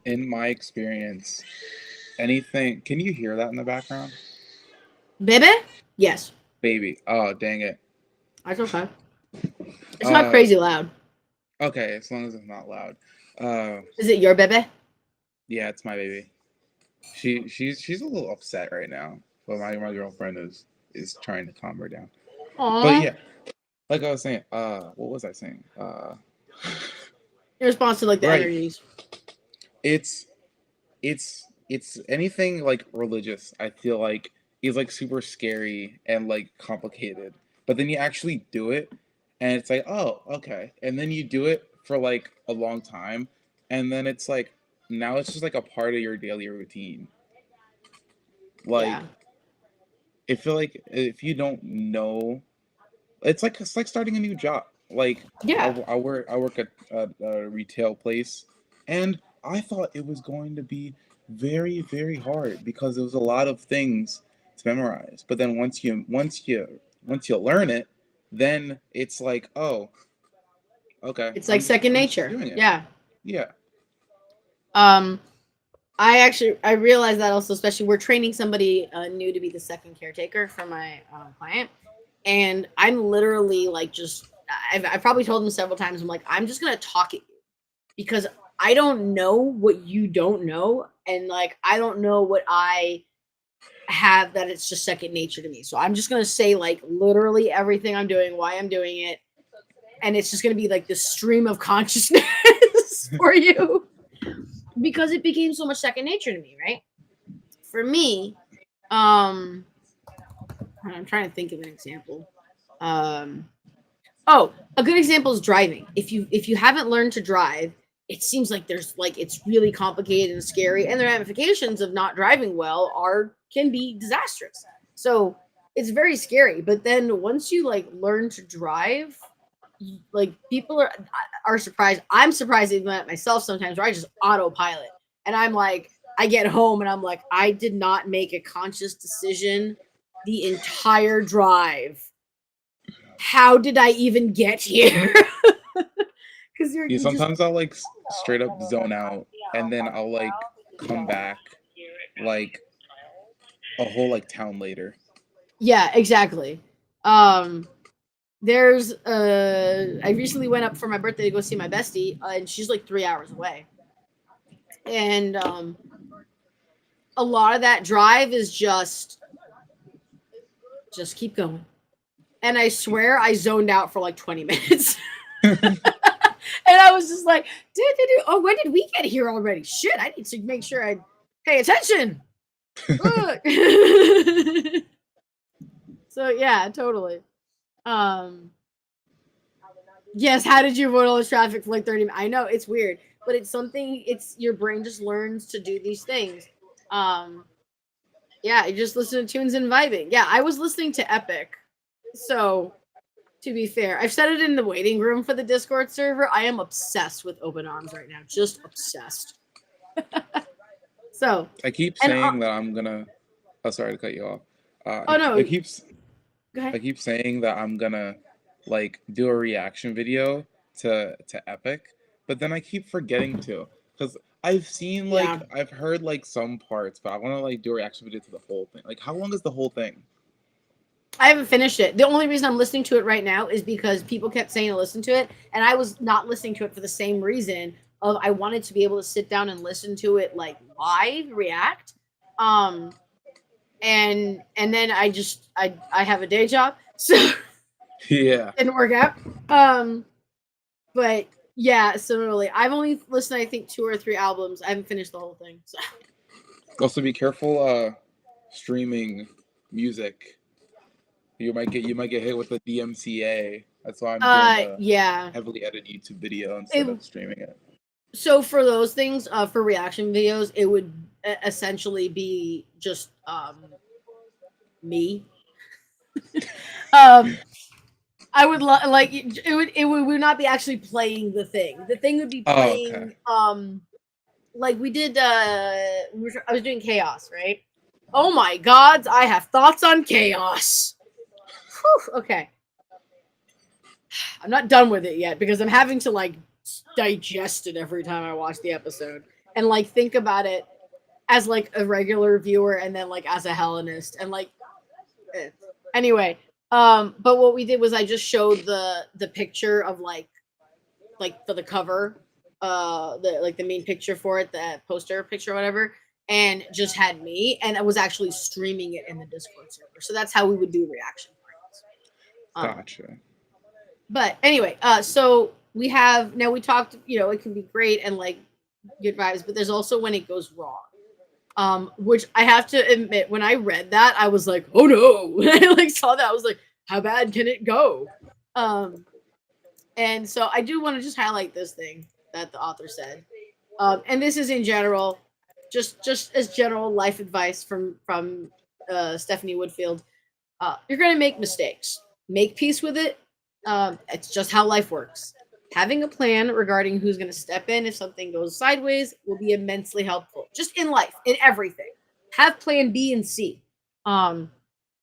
In my experience, anything. Can you hear that in the background? Baby? Yes. Baby. Oh, dang it. That's okay. It's not crazy loud. Okay, as long as it's not loud. Is it your baby? Yeah, it's my baby. She's a little upset right now, but my girlfriend is trying to calm her down. Aww. But yeah, like I was saying, what was I saying? In response to like the energies. It's anything like religious, I feel like is like super scary and like complicated. But then you actually do it and it's like, oh, okay. And then you do it for like a long time, and then it's like now it's just like a part of your daily routine. Like Yeah. I feel like if you don't know, it's like starting a new job. Like Yeah. I work at a retail place, and I thought it was going to be very very hard because there was a lot of things to memorize. But then once you learn it, then it's like, oh, okay, It's like second I'm just nature. doing it. Yeah. Yeah. I realized that also, especially we're training somebody new to be the second caretaker for my client, and I'm literally like I've probably told them several times, I'm like, I'm just gonna talk at you because I don't know what you don't know, and like I don't know what I have that it's just second nature to me. So I'm just gonna say like literally everything I'm doing, why I'm doing it, and it's just gonna be like this stream of consciousness for you. Because it became so much second nature to me, right? For me, I'm trying to think of an example. Oh, a good example is driving. If you haven't learned to drive, it seems like it's really complicated and scary, and the ramifications of not driving well can be disastrous. So it's very scary. But then once you like learn to drive, like people are surprised. I'm surprised even at myself sometimes where I just autopilot, and I'm like, I get home and I'm like, I did not make a conscious decision the entire drive. How did I even get here? Because Sometimes I'll like straight up zone out, and then I'll like come back, like a whole like town later. Yeah, exactly. There's I recently went up for my birthday to go see my bestie, and she's like 3 hours away. And a lot of that drive is just keep going. And I swear I zoned out for like 20 minutes. And I was just like, oh, when did we get here already? Shit, I need to make sure I pay attention. So yeah, totally. Yes, how did you avoid all this traffic for like 30 minutes? I know it's weird, but it's something, it's your brain just learns to do these things. Yeah, you just listen to tunes and vibing. Yeah, I was listening to Epic. So to be fair, I've set it in the waiting room for the Discord server. I am obsessed with Open Arms right now. Just obsessed. So I keep saying that I'm gonna. Oh, sorry to cut you off. Oh no. I keep Go ahead. I keep saying that I'm gonna like do a reaction video to Epic, but then I keep forgetting to, because I've seen like Yeah. I've heard like some parts, but I want to like do a reaction video to the whole thing. Like, how long is the whole thing? I haven't finished it. The only reason I'm listening to it right now is because people kept saying to listen to it, and I was not listening to it for the same reason of I wanted to be able to sit down and listen to it like live, react. And then I have a day job, so Yeah. didn't work out. But yeah, similarly, I've only listened, I think, 2 or 3 albums. I haven't finished the whole thing. So Also, be careful streaming music. You might get hit with the DMCA. That's why I'm doing a yeah. heavily edited YouTube video instead of streaming it. So for those things, for reaction videos, it would essentially be just me. I would like it would not be actually playing the thing. The thing would be playing like we did I was doing Chaos, right? Oh my gods, I have thoughts on Chaos. Whew, okay. I'm not done with it yet because I'm having to like digest it every time I watch the episode and like think about it as like a regular viewer and then like as a Hellenist and like anyway. But what we did was I just showed the picture of like for the cover, the main picture for it, the poster picture or whatever, and just had me, and I was actually streaming it in the Discord server. So that's how we would do reaction parties. Gotcha. But anyway, so we talked, it can be great and like good vibes, but there's also when it goes wrong. Which I have to admit, when I read that, I was like, oh no. When I like saw that, I was like, how bad can it go? And so I do want to just highlight this thing that the author said. And this is in general, just as general life advice from Stephanie Woodfield. You're going to make mistakes. Make peace with it. It's just how life works. Having a plan regarding who's going to step in if something goes sideways will be immensely helpful. Just in life, in everything. Have plan B and C.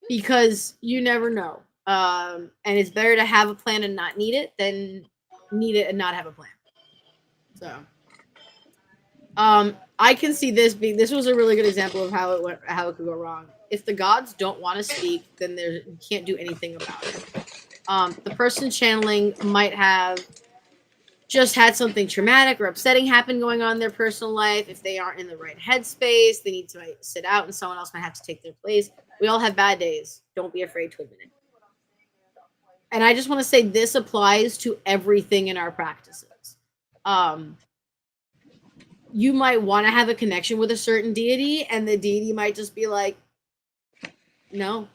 Because you never know. And it's better to have a plan and not need it than need it and not have a plan. So, I can see this was a really good example of how it could go wrong. If the gods don't want to speak, then you can't do anything about it. The person channeling might have just had something traumatic or upsetting happen going on in their personal life. If they aren't in the right headspace, they need to sit out and someone else might have to take their place. We all have bad days. Don't be afraid to admit it. And I just want to say this applies to everything in our practices. You might want to have a connection with a certain deity, and the deity might just be like, no,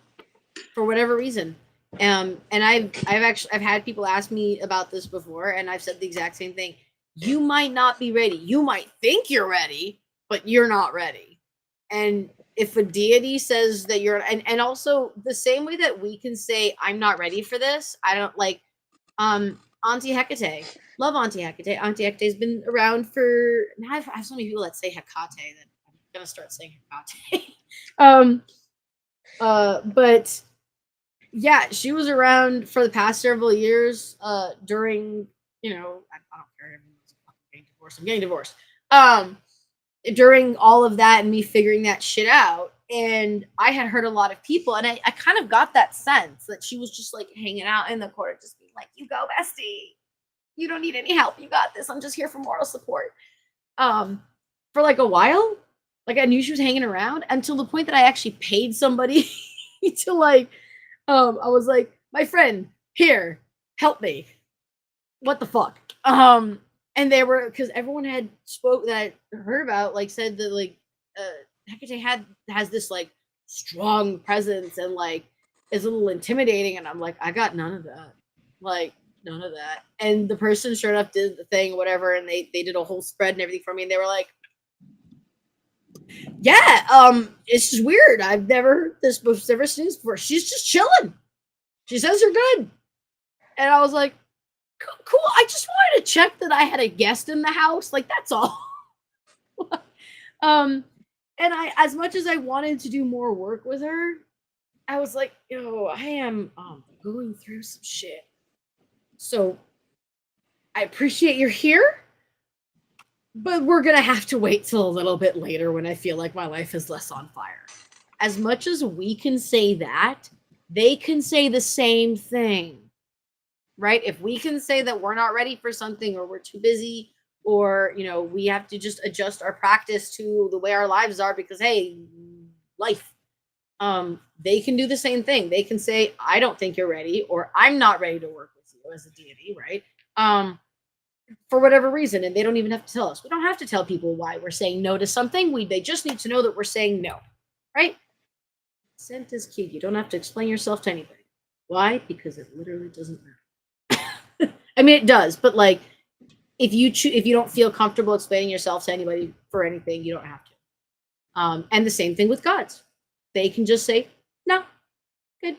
for whatever reason. And I've had people ask me about this before, and I've said the exact same thing. You might not be ready. You might think you're ready, but you're not ready. And if a deity says that you're, and also the same way that we can say, I'm not ready for this. I don't like, Auntie Hecate. Love Auntie Hecate. Auntie Hecate's been around for, now I have so many people that say Hecate that I'm going to start saying Hecate. But yeah, she was around for the past several years, during, I don't care. I'm getting divorced. during all of that and me figuring that shit out. And I had heard a lot of people, and I kind of got that sense that she was just like hanging out in the corner, just being like, "You go, bestie. You don't need any help. You got this. I'm just here for moral support." For like a while, like I knew she was hanging around until the point that I actually paid somebody to like, I was like, "My friend, here, help me." What the fuck? And they were, because everyone had spoke that I heard about, like said that like Hecate has this like strong presence and like is a little intimidating, and I'm like, I got none of that. Like none of that. And the person sure enough did the thing, whatever, and they did a whole spread and everything for me, and they were like, yeah, it's just weird. I've never heard this ever since before. She's just chilling. She says you're good. And I was like, cool. I just wanted to check that I had a guest in the house. Like, that's all. And I, as much as I wanted to do more work with her, I was like, yo, I am going through some shit. So I appreciate you're here, but we're gonna have to wait till a little bit later when I feel like my life is less on fire. As much as we can say that, they can say the same thing. Right? If we can say that we're not ready for something, or we're too busy, or we have to just adjust our practice to the way our lives are because hey, life. They can do the same thing. They can say, I don't think you're ready, or I'm not ready to work with you as a deity, right? For whatever reason, and they don't even have to tell us. We don't have to tell people why we're saying no to something. They just need to know that we're saying no, right? Consent is key. You don't have to explain yourself to anybody. Why? Because it literally doesn't matter. I mean, it does, but like, if you don't feel comfortable explaining yourself to anybody for anything, you don't have to. And the same thing with gods; they can just say, "No, good.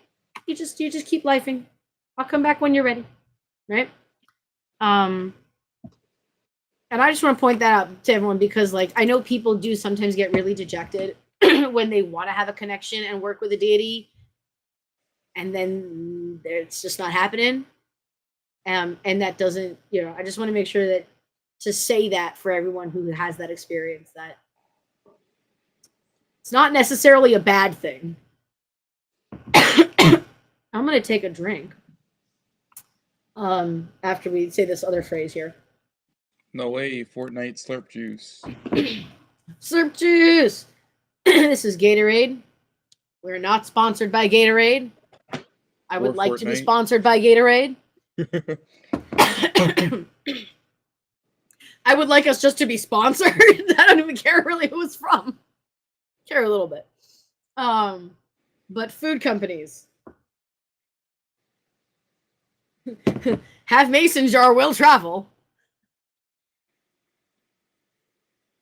You just keep lifing. I'll come back when you're ready." Right? And I just want to point that out to everyone because, like, I know people do sometimes get really dejected when they want to have a connection and work with a deity, and then it's just not happening. And that doesn't, I just want to make sure that to say that for everyone who has that experience, that it's not necessarily a bad thing. I'm going to take a drink after we say this other phrase here. No way, Fortnite slurp juice. Slurp juice. This is Gatorade. We're not sponsored by Gatorade. I would like to be sponsored by Gatorade. I would like us just to be sponsored. I don't even care really who it's from. Care a little bit. But food companies. Have mason jar, will travel.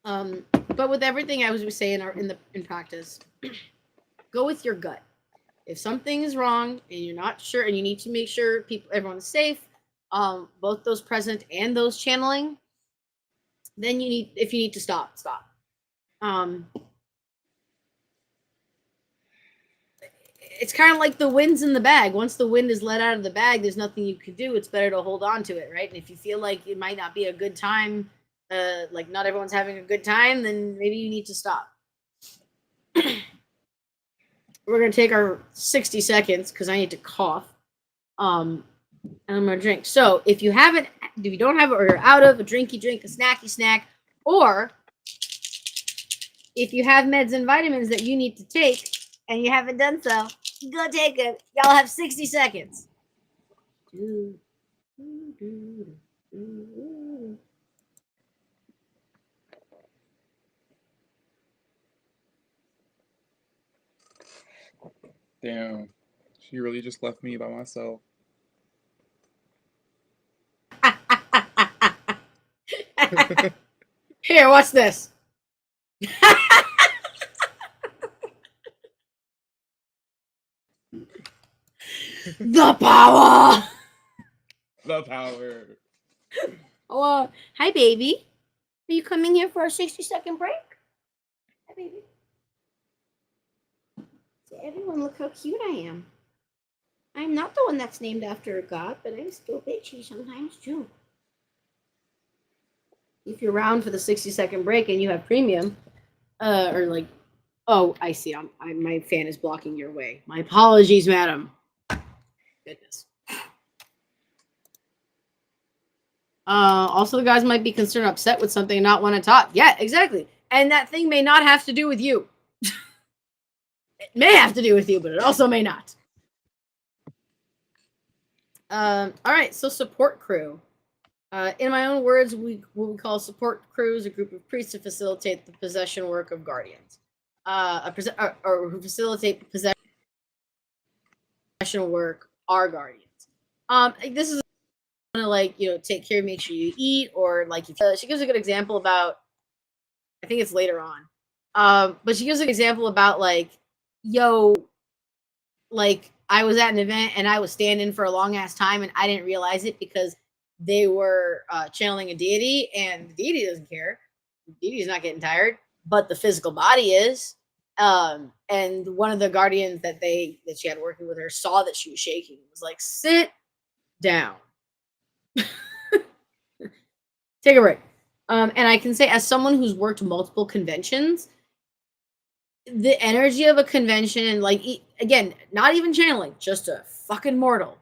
But with everything I was saying in practice, go with your gut. If something is wrong and you're not sure, and you need to make sure everyone's safe, both those present and those channeling, then if you need to stop. It's kind of like the wind's in the bag. Once the wind is let out of the bag, there's nothing you can do. It's better to hold on to it, right? And if you feel like it might not be a good time, like not everyone's having a good time, then maybe you need to stop. We're going to take our 60 seconds because I need to cough. And I'm going to drink. So if you don't have it, or you're out of a drinky drink, a snacky snack, or if you have meds and vitamins that you need to take and you haven't done so, go take it. Y'all have 60 seconds. Damn, she really just left me by myself. Here, watch this. The power. The power. Oh, hi, baby. Are you coming here for a 60-second break? Hi, baby. So everyone, look how cute I am. I'm not the one that's named after a god, but I'm still bitchy sometimes too. if you're around for the 60-second break and you have premium, or like, oh, I see. My fan is blocking your way. My apologies, madam. Goodness. Also, the guys might be concerned or upset with something and not want to talk. Yeah, exactly. And that thing may not have to do with you. It may have to do with you, but it also may not. All right, so support crew. In my own words, what we call support crew is a group of priests to facilitate the possession work of guardians. Or who facilitate possession work are guardians. This is like, take care, make sure you eat, or like she gives a good example about, I think it's later on, but she gives an example about like, like I was at an event and I was standing for a long ass time and I didn't realize it because they were channeling a deity, and the deity doesn't care. The deity is not getting tired, but the physical body is. And one of the guardians that she had working with her saw that she was shaking. It was like, sit down. Take a break. And I can say, as someone who's worked multiple conventions, the energy of a convention, and like, again, not even channeling, just a fucking mortal.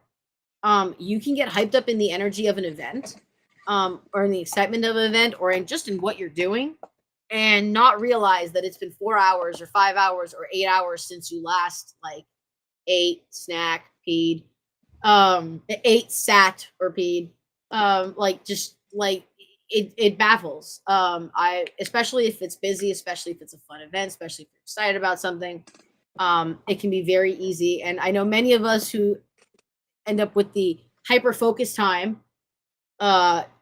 You can get hyped up in the energy of an event, or in the excitement of an event, or just in what you're doing, and not realize that it's been 4 hours or 5 hours or 8 hours since you last like ate, snack, peed, ate, sat, or peed. Like, just like it baffles. I especially if it's busy, especially if it's a fun event, especially if you're excited about something. It can be very easy, and I know many of us who end up with the hyper focus time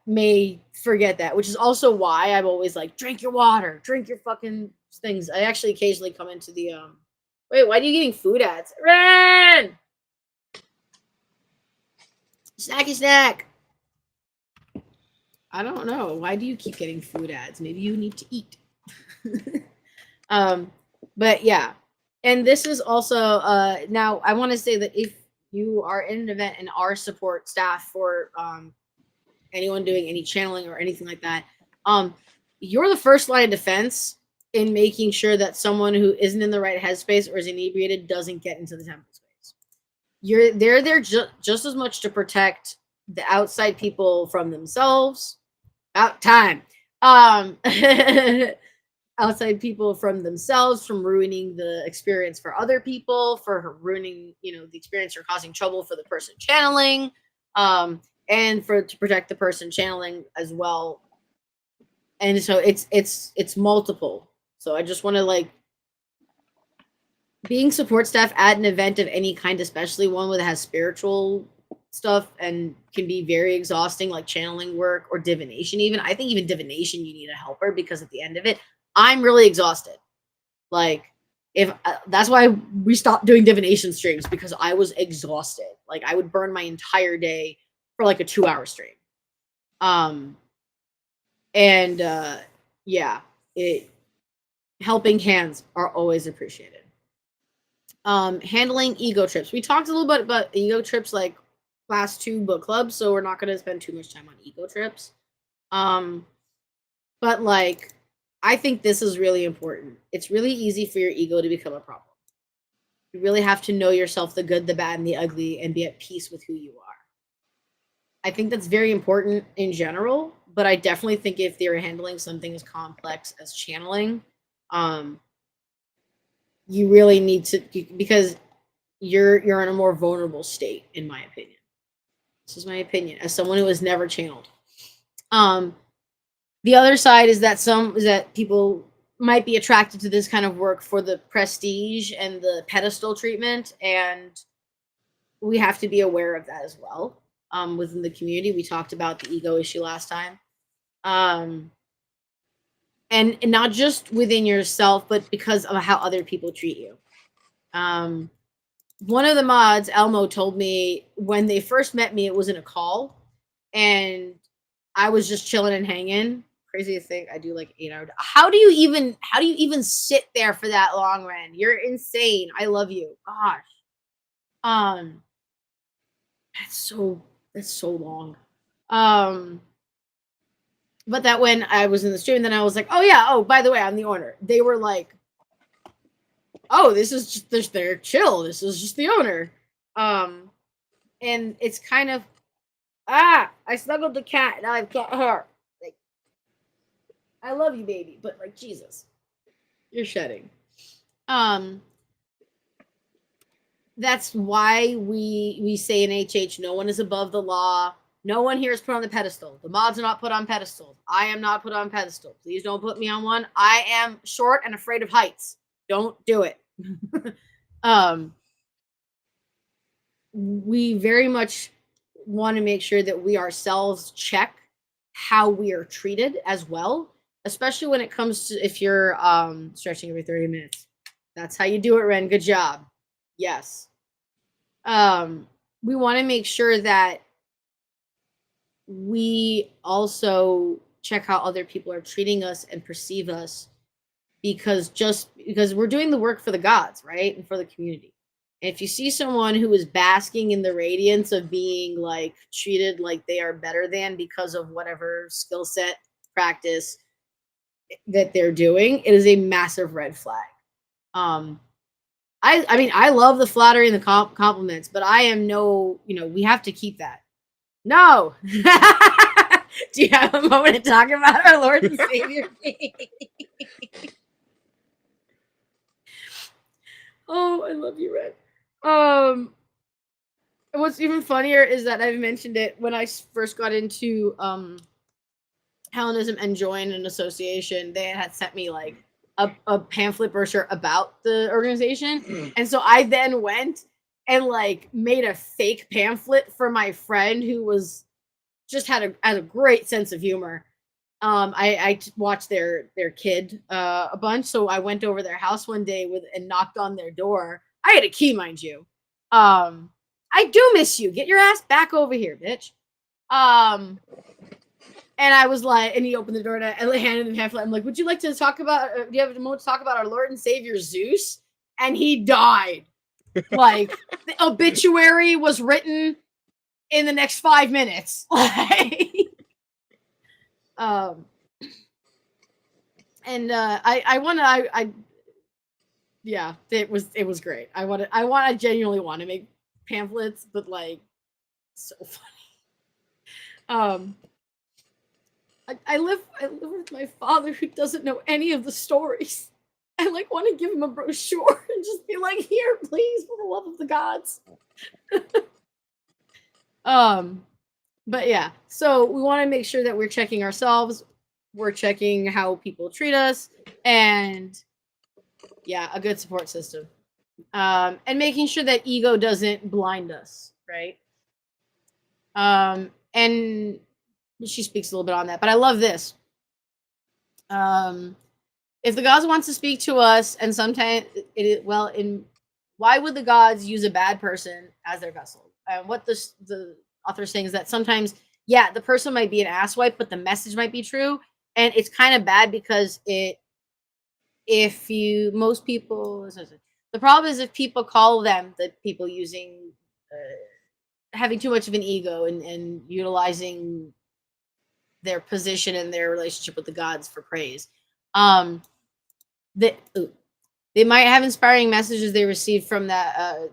may forget that, which is also why I'm always like, drink your water, drink your fucking things. I actually occasionally come into the wait, why are you getting food ads? Run! Snacky snack. I don't know. Why do you keep getting food ads? Maybe you need to eat. But yeah. And this is also now I want to say that if you are in an event and are support staff for anyone doing any channeling or anything like that, you're the first line of defense in making sure that someone who isn't in the right headspace or is inebriated doesn't get into the temple space. They're there just as much to protect the outside people from themselves. About time. Outside people from themselves, from ruining the experience for other people, for ruining, the experience or causing trouble for the person channeling, and to protect the person channeling as well. And so it's multiple. So I just want to like, being support staff at an event of any kind, especially one that has spiritual stuff and can be very exhausting, like channeling work or divination. Even I think even divination, you need a helper, because at the end of it, I'm really exhausted. Like, if that's why we stopped doing divination streams, because I was exhausted. Like, I would burn my entire day for like a 2-hour stream. Yeah, helping hands are always appreciated. Handling ego trips. We talked a little bit about ego trips like last 2 book clubs, so we're not going to spend too much time on ego trips. But like, I think this is really important. It's really easy for your ego to become a problem. You really have to know yourself, the good, the bad, and the ugly, and be at peace with who you are. I think that's very important in general, but I definitely think if they're handling something as complex as channeling, you really need to, because you're in a more vulnerable state, in my opinion. This is my opinion as someone who has never channeled. The other side is that people might be attracted to this kind of work for the prestige and the pedestal treatment, and we have to be aware of that as well. Within the community, we talked about the ego issue last time, and not just within yourself, but because of how other people treat you. One of the mods, Elmo, told me when they first met me, it was in a call, and I was just chilling and hanging. Craziest thing, I do like 8 hours. How do you even sit there for that long, Ren? You're insane. I love you. Gosh. That's so long. but that when I was in the stream, then I was like, oh yeah, oh by the way, I'm the owner. They were like, oh, this is just they're chill. This is just the owner. And it's kind of I snuggled the cat and I've got her. Like, I love you, baby, but like Jesus, you're shedding. That's why we say in HH, no one is above the law. No one here is put on the pedestal. The mods are not put on pedestals. I am not put on pedestal. Please don't put me on one. I am short and afraid of heights. Don't do it. We very much want to make sure that we ourselves check how we are treated as well, especially when it comes to if you're stretching every 30 minutes. That's how you do it, Ren. Good job. Yes. We want to make sure that we also check how other people are treating us and perceive us, because we're doing the work for the gods, right? And for the community. And if you see someone who is basking in the radiance of being like treated like they are better than because of whatever skill set practice that they're doing, it is a massive red flag. I mean, I love the flattery and the compliments, but I am we have to keep that. No. Do you have a moment to talk about our Lord and Savior? Oh, I love you, Red. What's even funnier is that I've mentioned it when I first got into Hellenism and joined an association. They had sent me like a pamphlet brochure about the organization, and so I then went and like made a fake pamphlet for my friend who was just had a great sense of humor. I watched their kid a bunch, so I went over their house one day and knocked on their door. I had a key, mind you. I do miss you. Get your ass back over here, bitch. And I was like, and he opened the door and I handed him the pamphlet. I'm like, would you like to talk about? Do you have a moment to talk about our Lord and Savior Zeus? And he died. Like the obituary was written in the next 5 minutes. Yeah, it was great. I genuinely want to make pamphlets, but like so funny. I live with my father who doesn't know any of the stories. I like want to give him a brochure and just be like, here, please, for the love of the gods. But yeah, so we want to make sure that we're checking ourselves, we're checking how people treat us, and yeah, a good support system. And making sure that ego doesn't blind us, right? And she speaks a little bit on that, but I love this. If the gods wants to speak to us, and sometimes why would the gods use a bad person as their vessel? And what the author is saying is that sometimes, yeah, the person might be an asswipe, but the message might be true, and it's kind of bad because the problem is if people call them the people using having too much of an ego and utilizing their position and their relationship with the gods for praise. They might have inspiring messages they received from that.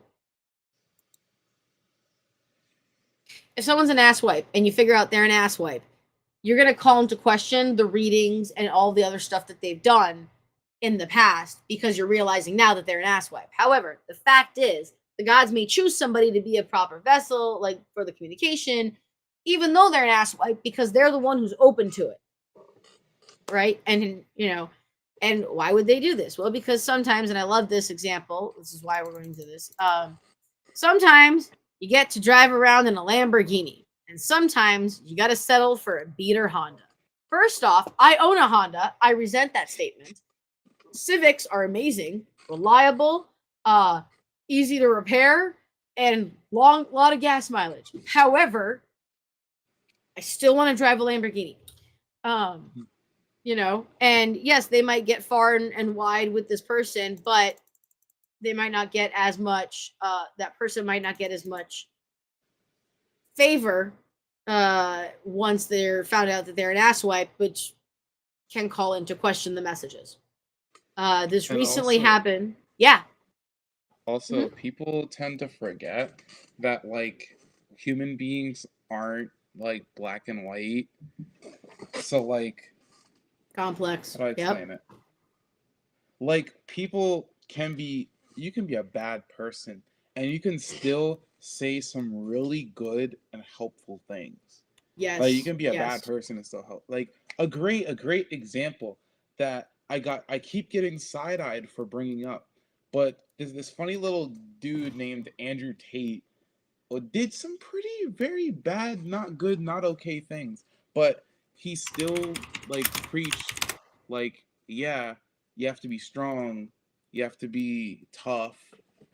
If someone's an asswipe and you figure out they're an asswipe, you're going to call into question the readings and all the other stuff that they've done in the past because you're realizing now that they're an asswipe. However, the fact is, the gods may choose somebody to be a proper vessel, like for the communication, even though they're an asswipe, because they're the one who's open to it, right? And and why would they do this? Well, because sometimes, and I love this example. This is why we're going to this. Sometimes you get to drive around in a Lamborghini, and sometimes you got to settle for a beater Honda. First off, I own a Honda. I resent that statement. Civics are amazing, reliable, easy to repair, and lot of gas mileage. However, I still want to drive a Lamborghini. And yes, they might get far and wide with this person, but they might not get as much, that person might not get as much favor once they're found out that they're an asswipe, which can call into question the messages. This And recently also, happened. Yeah. also, Mhm. people tend to forget that like human beings aren't like black and white. So like, how Complex. do I Yep. explain it? Like people can be, you can be a bad person and you can still say some really good and helpful things. Like you Yes. can be a bad Yes. person and still help. Like a great example that I keep getting side-eyed for bringing up, but there's this funny little dude named Andrew Tate who did some pretty very bad, not good, not okay things, but he still like preached like, yeah, you have to be strong, you have to be tough,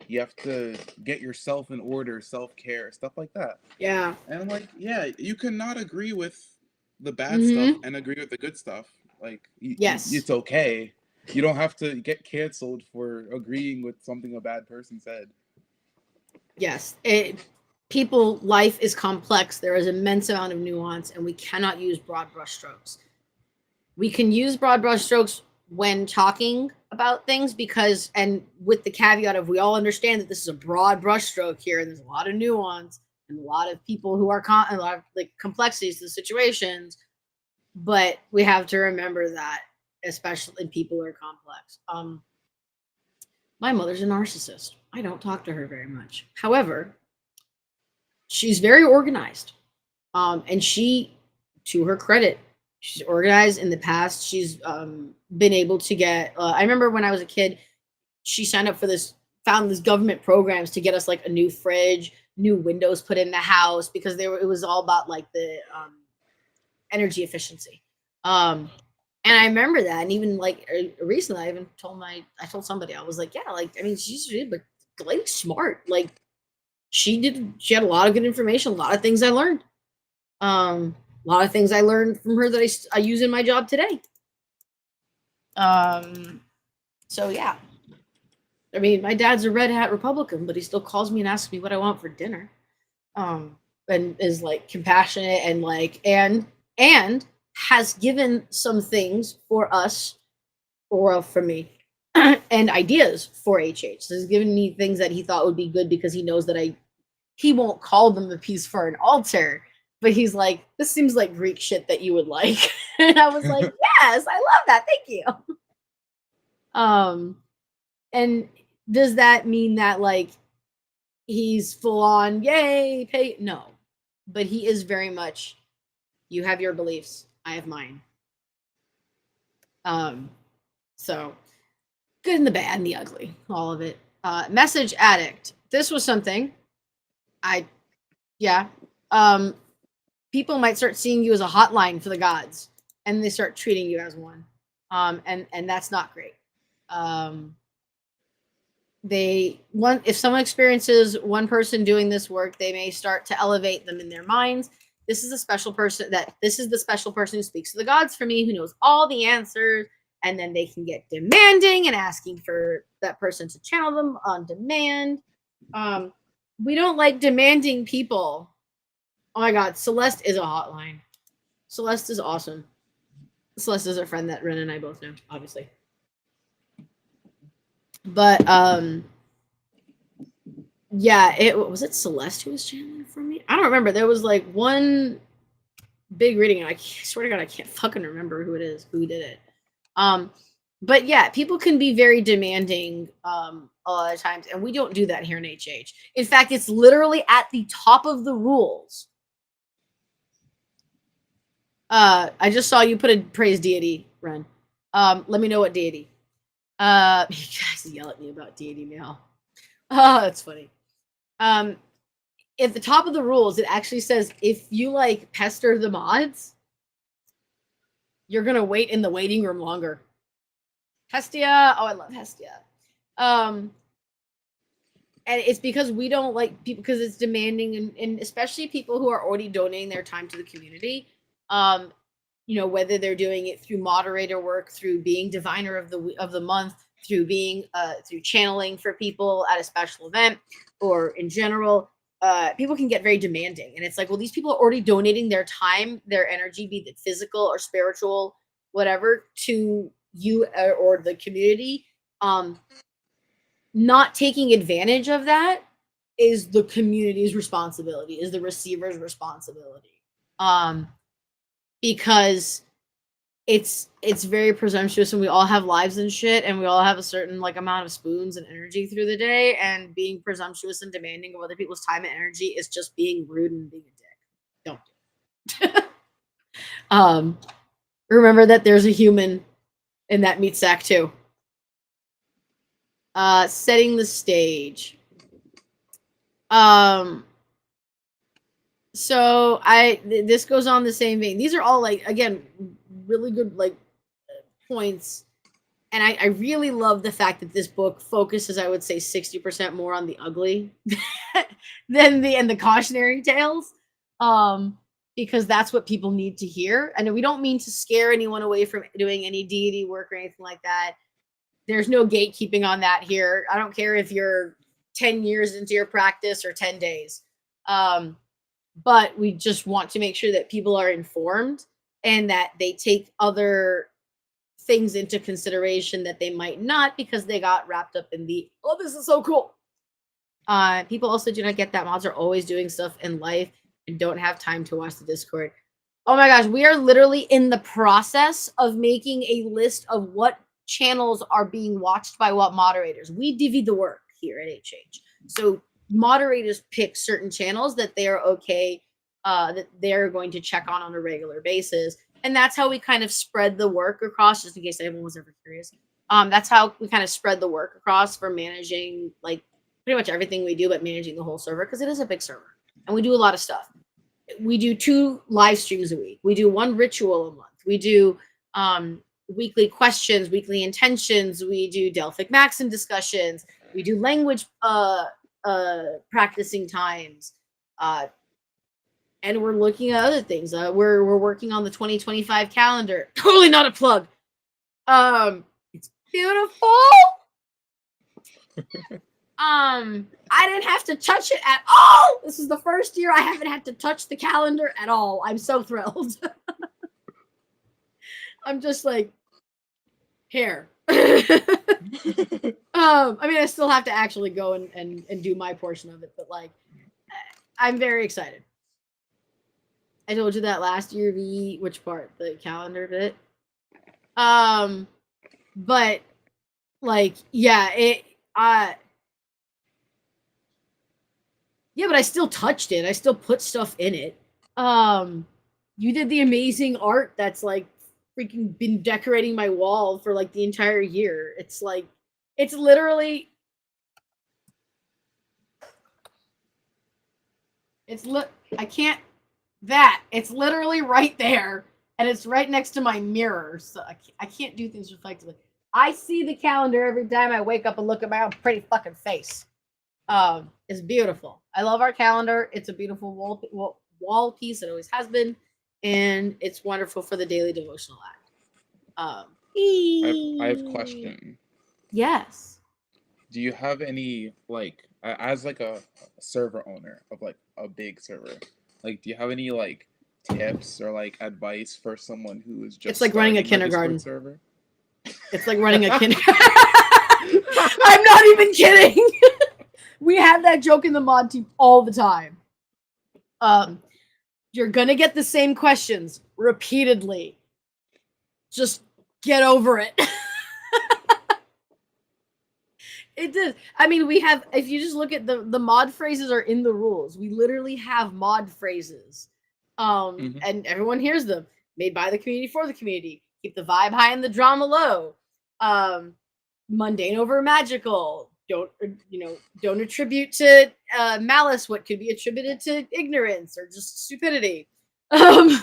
you have to get yourself in order, self-care, stuff like that. Yeah. And I'm like, yeah, you cannot agree with the bad stuff Mm-hmm. and agree with the good stuff. Like, Yes. it's okay. You don't have to get canceled for agreeing with something a bad person said. Yes. People, life is complex. There is immense amount of nuance, and we cannot use broad brushstrokes. We can use broad brushstrokes when talking about things because, and with the caveat of we all understand that this is a broad brushstroke here, and there's a lot of nuance and a lot of people who are a lot of like complexities to the situations. But we have to remember that, especially people are complex. My mother's a narcissist. I don't talk to her very much. However, she's very organized. And she, to her credit, she's organized in the past. She's been able to get. I remember when I was a kid, she signed up for this, found these government programs to get us like a new fridge, new windows put in the house because they were. It was all about like the energy efficiency. Um, and I remember that, and even like recently, I even I told somebody I was like, yeah, like I mean, she's really, but like smart. Like she had a lot of good information, a lot of things I learned. A lot of things I learned from her that I use in my job today. Um, so yeah, I mean, my dad's a red hat Republican, but he still calls me and asks me what I want for dinner. Um, and is like compassionate and like and has given some things for us or for me and ideas for HH. So he's given me things that he thought would be good because he knows that he won't call them a piece for an altar, but he's like, this seems like Greek shit that you would like. And I was like, yes, I love that. Thank you. Um, and does that mean that like he's full on, yay, pay? No, but he is very much, you have your beliefs, I have mine. Um, so good and the bad and the ugly, all of it. Message addict. This was something I, yeah. Um, People might start seeing you as a hotline for the gods, and they start treating you as one. And that's not great. Um, they one if someone experiences one person doing this work, they may start to elevate them in their minds. This is the special person who speaks to the gods for me, who knows all the answers, and then they can get demanding and asking for that person to channel them on demand. Um, we don't like demanding people. Oh my god, Celeste is a hotline. Celeste is awesome. Celeste is a friend that Ren and I both know, obviously. But yeah, it was it Celeste who was channeling for me. I don't remember. There was like one big reading, and I swear to God, I can't fucking remember who it is who did it. Um, but yeah, people can be very demanding a lot of times, and we don't do that here in HH. In fact, it's literally at the top of the rules. I just saw you put a praise deity, Ren. Let me know what deity. You guys yell at me about deity now. Oh, that's funny. Um, at the top of the rules, it actually says if you like pester the mods, you're gonna wait in the waiting room longer. Hestia, oh, I love Hestia. Um, and it's because we don't like people because it's demanding, and especially people who are already donating their time to the community. Um, whether they're doing it through moderator work, through being diviner of the month, through being through channeling for people at a special event, or in general, people can get very demanding, and it's like, well, these people are already donating their time, their energy, be it physical or spiritual, whatever, to you or the community. Not taking advantage of that is the community's responsibility, is the receiver's responsibility. Because it's very presumptuous, and we all have lives and shit, and we all have a certain like amount of spoons and energy through the day, and being presumptuous and demanding of other people's time and energy is just being rude and being a dick. Don't do it. Remember that there's a human in that meat sack too. Setting the stage. So this goes on the same vein. These are all like, again, really good like points, and I really love the fact that this book focuses, I would say, 60% more on the ugly than the cautionary tales, because that's what people need to hear. And we don't mean to scare anyone away from doing any deity work or anything like that. There's no gatekeeping on that here. I don't care if you're 10 years into your practice or 10 days. But we just want to make sure that people are informed and that they take other things into consideration that they might not, because they got wrapped up in the, oh, this is so cool. People also do not get that mods are always doing stuff in life and don't have time to watch the Discord. Oh my gosh, we are literally in the process of making a list of what channels are being watched by what moderators. We divvy the work here at HH. So moderators pick certain channels that they are okay, that they're going to check on a regular basis. And that's how we kind of spread the work across, just in case anyone was ever curious. That's how we kind of spread the work across for managing like pretty much everything we do, but managing the whole server, because it is a big server and we do a lot of stuff. We do 2 live streams a week. We do 1 ritual a month. We do weekly questions, weekly intentions. We do Delphic Maxim discussions. We do language practicing times. And we're looking at other things. We're working on the 2025 calendar. Totally not a plug. It's beautiful. I didn't have to touch it at all. This is the first year I haven't had to touch the calendar at all. I'm so thrilled. I'm just like, here. I mean, I still have to actually go and do my portion of it, but like, I'm very excited. I told you that last year, which part? The calendar bit. But like, yeah, yeah, but I still touched it. I still put stuff in it. You did the amazing art that's like freaking been decorating my wall for like the entire year. It's like, it's literally, I can't, it's literally right there, and it's right next to my mirror, so I can't do things reflectively. I see the calendar every time I wake up and look at my own pretty fucking face. It's beautiful. I love our calendar. It's a beautiful wall piece. It always has been, and it's wonderful for the daily devotional act. I have a question. Yes. Do you have any, like, as like a server owner of like a big server, like, do you have any like tips or like advice for someone who is just, it's like running a starting kindergarten server? It's like running a kindergarten. I'm not even kidding. We have that joke in the mod team all the time. You're gonna get the same questions repeatedly. Just get over it. It does. I mean, we have, if you just look at the mod phrases are in the rules. We literally have mod phrases. And everyone hears them. Made by the community for the community. Keep the vibe high and the drama low. Mundane over magical. Don't attribute to malice what could be attributed to ignorance or just stupidity. Like,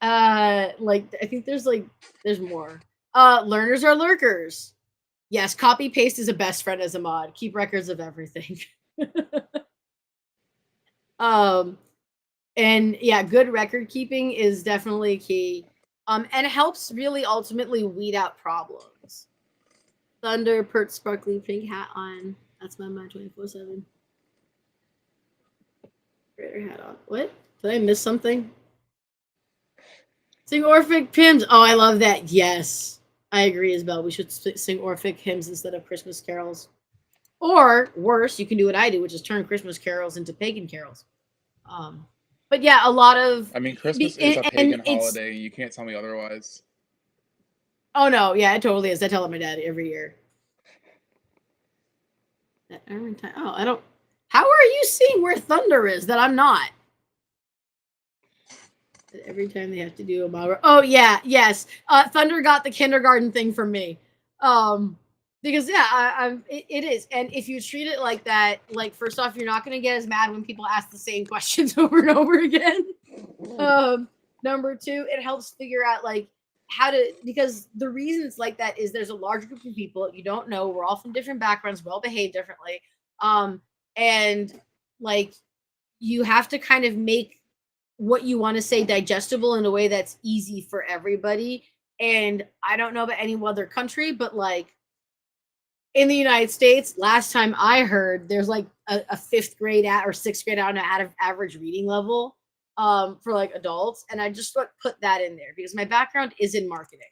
I think there's more. Learners are lurkers. Yes, copy paste is a best friend as a mod. Keep records of everything. And yeah, good record keeping is definitely key. And it helps really ultimately weed out problems. Thunder, pert, sparkly pink hat on. That's my mind 24/7. better hat on. What? Did I miss something? Sing Orphic hymns. Oh, I love that. Yes. I agree, Isabel. We should sing Orphic hymns instead of Christmas carols. Or worse, you can do what I do, which is turn Christmas carols into pagan carols. But yeah, a lot of. I mean, Christmas is a and pagan it's. holiday. You can't tell me otherwise. Oh no, yeah, it totally is. I tell it my dad every year. Oh, I don't. How are you seeing where thunder is that I'm not? Every time they have to do a model. Oh yeah, yes. Thunder got the kindergarten thing from me. Because yeah, it is. And if you treat it like that, like first off, you're not going to get as mad when people ask the same questions over and over again. Number two, it helps figure out like how to, because the reason it's like that is there's a large group of people you don't know. We're all from different backgrounds. We all behave differently. And like you have to kind of make what you want to say digestible in a way that's easy for everybody. And I don't know about any other country, but like in the United States, last time I heard, there's like a fifth grade or sixth grade out of average reading level for like adults. And I just put that in there because my background is in marketing.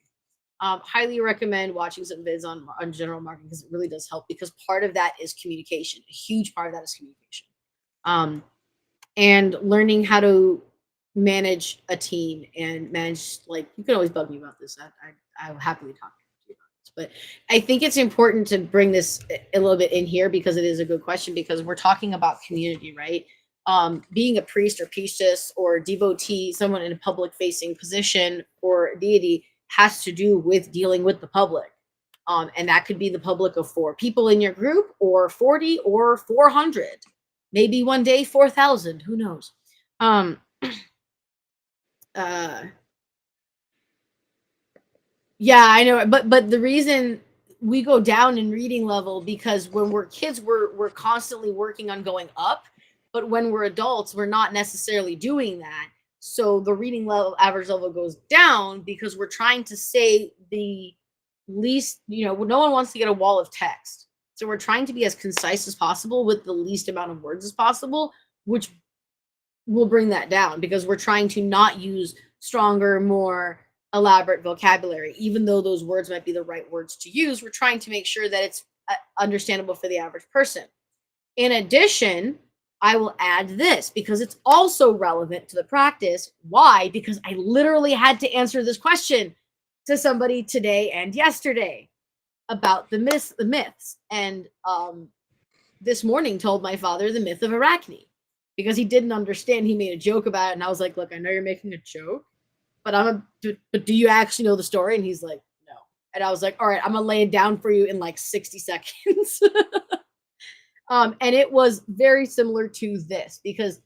Highly recommend watching some vids on general marketing because it really does help because part of that is communication. A huge part of that is communication. And learning how to manage a team and manage, like, you can always bug me about this. I will happily talk to you about this. But I think it's important to bring this a little bit in here because it is a good question because we're talking about community, right? Being a priest or priestess or devotee, someone in a public facing position or deity has to do with dealing with the public. And that could be the public of 4 people in your group or 40 or 400. Maybe one day 4,000, who knows? Yeah, I know, but the reason we go down in reading level because when we're kids, we're constantly working on going up, but when we're adults, we're not necessarily doing that. So the reading level, average level goes down because we're trying to say the least, no one wants to get a wall of text. So we're trying to be as concise as possible with the least amount of words as possible, which will bring that down because we're trying to not use stronger, more elaborate vocabulary. Even though those words might be the right words to use, we're trying to make sure that it's understandable for the average person. In addition, I will add this because it's also relevant to the practice. Why? Because I literally had to answer this question to somebody today and yesterday about the myths. And this morning told my father the myth of Arachne because he didn't understand. He made a joke about it, and I was like, "Look, I know you're making a joke, but but do you actually know the story?" And he's like, "No." And I was like, "All right, I'm gonna lay it down for you in like 60 seconds." And it was very similar to this because,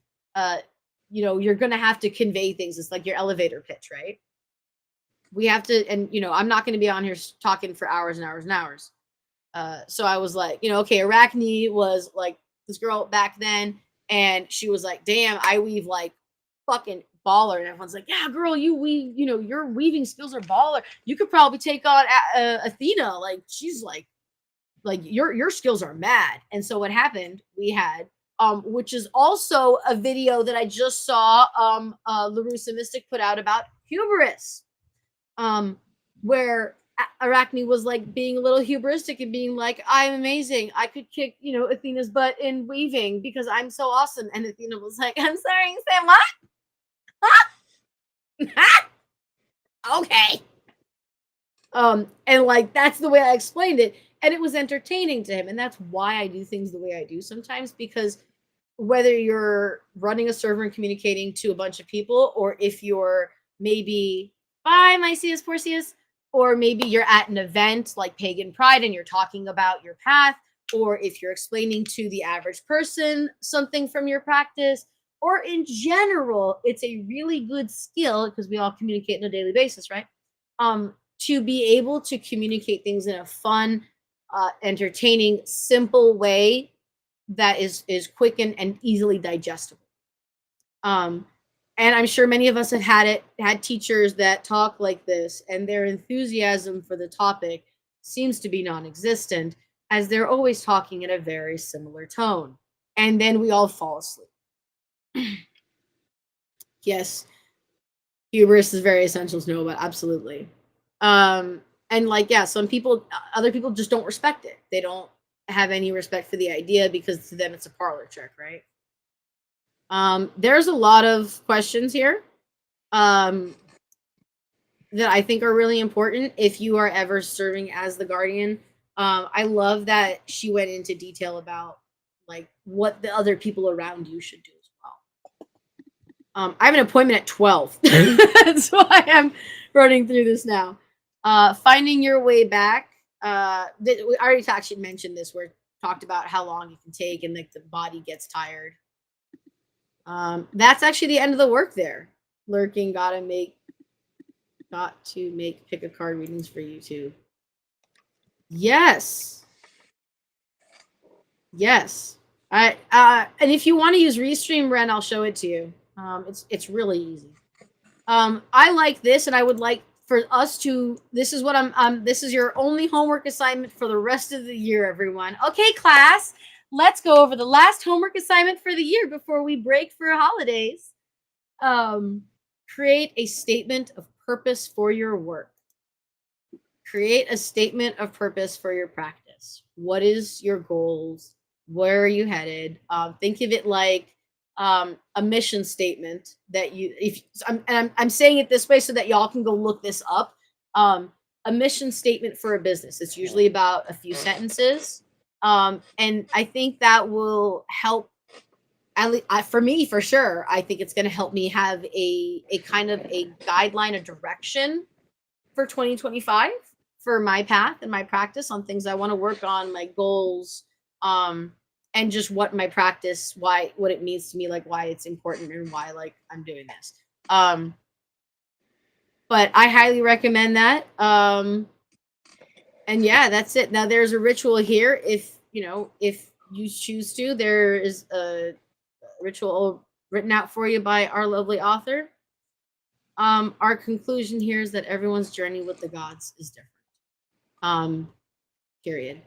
you're gonna have to convey things. It's like your elevator pitch, right? We have to, and I'm not gonna be on here talking for hours and hours and hours. So I was like, okay, Arachne was like this girl back then, and she was like, damn, I weave like fucking baller. And everyone's like, yeah, girl, you weave, your weaving skills are baller. You could probably take on Athena. Like, she's like your skills are mad. And so what happened, we had, which is also a video that I just saw LaRussa Mystic put out about hubris, where Arachne was like being a little hubristic and being like, I'm amazing. I could kick, Athena's butt in weaving because I'm so awesome. And Athena was like, I'm sorry, you said what? Huh? Okay. And like, that's the way I explained it. And it was entertaining to him. And that's why I do things the way I do sometimes, because whether you're running a server and communicating to a bunch of people, or if you're maybe, bye, Mycius Porcius, or maybe you're at an event like Pagan Pride and you're talking about your path, or if you're explaining to the average person something from your practice, or in general, it's a really good skill because we all communicate on a daily basis, right? To be able to communicate things in a fun, entertaining, simple way that is quick and easily digestible. And I'm sure many of us have had teachers that talk like this, and their enthusiasm for the topic seems to be non-existent, as they're always talking in a very similar tone. And then we all fall asleep. Yes, hubris is very essential to know about. Absolutely. And like, yeah, some people, other people just don't respect it. They don't have any respect for the idea because to them it's a parlor trick, right? There's a lot of questions here um, that I think are really important if you are ever serving as the guardian. I love that she went into detail about like what the other people around you should do as well. I have an appointment at 12. That's why I'm running through this now. Finding your way back. We already actually mentioned this where it talked about how long it can take and like the body gets tired. That's actually the end of the work there. Lurking, got to make pick a card readings for YouTube. Yes. Yes. And if you want to use Restream Ren, I'll show it to you. It's really easy. I like this, and I would like for us to. This is what this is your only homework assignment for the rest of the year, everyone. Okay, class. Let's go over the last homework assignment for the year before we break for holidays. Create a statement of purpose for your work. Create a statement of purpose for your practice. What is your goals? Where are you headed? Think of it like a mission statement that you. If I'm saying it this way so that y'all can go look this up. A mission statement for a business. It's usually about a few sentences, and I think that will help. At least for me, for sure, I think it's going to help me have a kind of a guideline, a direction for 2025 for my path and my practice on things I want to work on, my goals, and just what my practice, what it means to me, like why it's important and why like I'm doing this. But I highly recommend that. And yeah, that's it. Now there's a ritual here. If you choose to, there is a ritual written out for you by our lovely author. Our conclusion here is that everyone's journey with the gods is different. Period.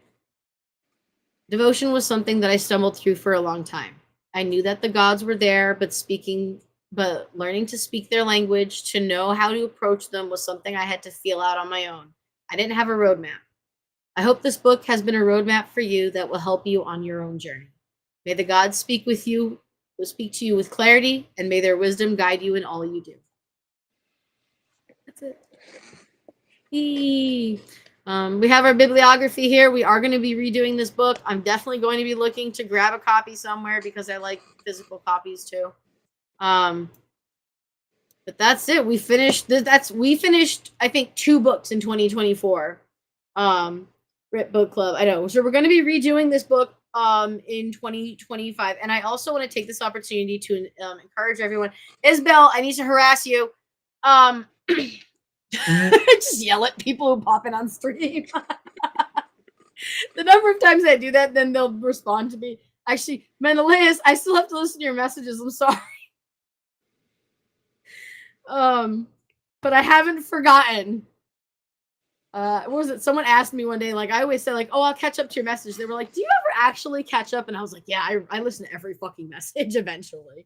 Devotion was something that I stumbled through for a long time. I knew that the gods were there, but learning to speak their language, to know how to approach them was something I had to feel out on my own. I didn't have a roadmap. I hope this book has been a roadmap for you that will help you on your own journey. May the gods speak to you with clarity, and may their wisdom guide you in all you do. That's it. We have our bibliography here. We are going to be redoing this book. I'm definitely going to be looking to grab a copy somewhere because I like physical copies too. But that's it. We finished. We finished. I think 2 books in 2024. Rip Book Club. I know. So we're going to be redoing this book in 2025, and I also want to take this opportunity to encourage everyone. Isabel, I need to harass you. Just yell at people who pop in on stream. The number of times I do that, then they'll respond to me. Actually, Menelaus, I still have to listen to your messages. I'm sorry. But I haven't forgotten. What was it? Someone asked me one day, like I always say, like, oh, I'll catch up to your message. They were like, do you ever actually catch up? And I was like, yeah, I listen to every fucking message eventually.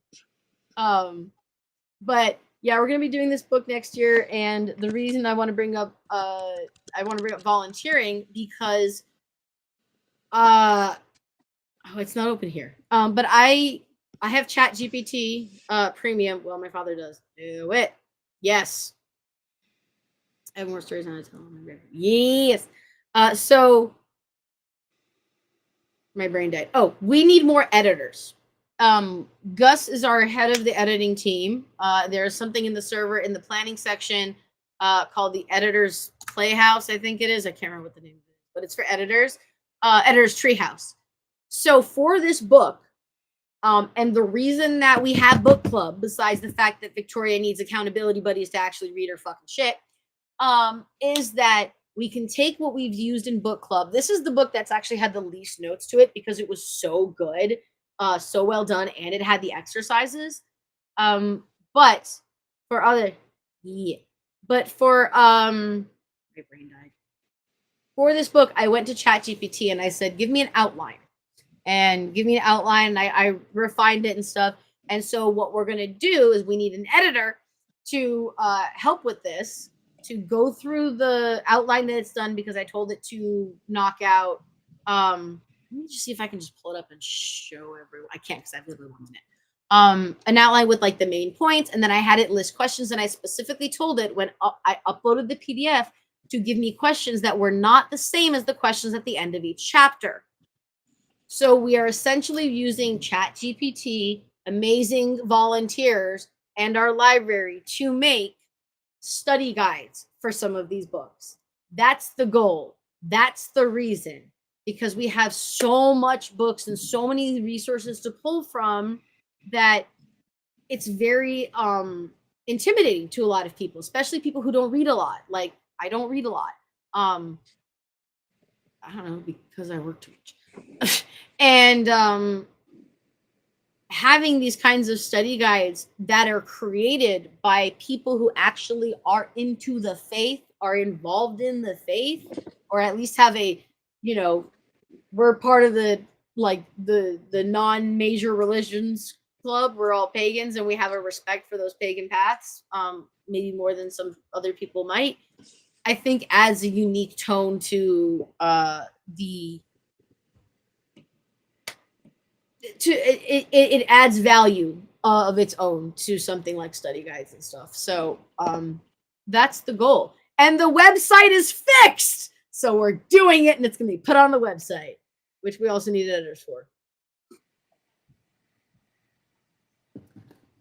But yeah, we're gonna be doing this book next year, and the reason I want to bring up volunteering because it's not open here. But I have Chat GPT premium. Well, my father does. Do it. Yes. I have more stories on it. Yes. So my brain died. Oh, we need more editors. Gus is our head of the editing team. There's something in the server in the planning section called the Editors Playhouse, I think it is. I can't remember what the name is, but it's for editors. Editors Treehouse. So for this book, and the reason that we have book club, besides the fact that Victoria needs accountability buddies to actually read her fucking shit, is that we can take what we've used in book club. This is the book that's actually had the least notes to it because it was so good. So well done, and it had the exercises. But for other, but for my brain died. For this book, I went to ChatGPT and I said, "Give me an outline," and I refined it and stuff. And so what we're going to do is we need an editor to help with this, to go through the outline that it's done, because I told it to knock out. Let me just see if I can just pull it up and show everyone. I can't because I have literally 1 minute. An outline with like the main points, and then I had it list questions, and I specifically told it when I uploaded the PDF to give me questions that were not the same as the questions at the end of each chapter. So we are essentially using ChatGPT, amazing volunteers, and our library to make study guides for some of these books. That's the goal. That's the reason, because we have so much books and so many resources to pull from that it's very intimidating to a lot of people, especially people who don't read a lot. Like, I don't read a lot. I don't know, because I work too much. And having these kinds of study guides that are created by people who actually are into the faith, are involved in the faith, or at least have a, you know, we're part of the, like, the non-major religions club. We're all pagans and we have a respect for those pagan paths, maybe more than some other people might. I think adds a unique tone to it adds value of its own to something like study guides and stuff. So that's the goal. And the website is fixed. So we're doing it, and it's going to be put on the website, which we also need editors for.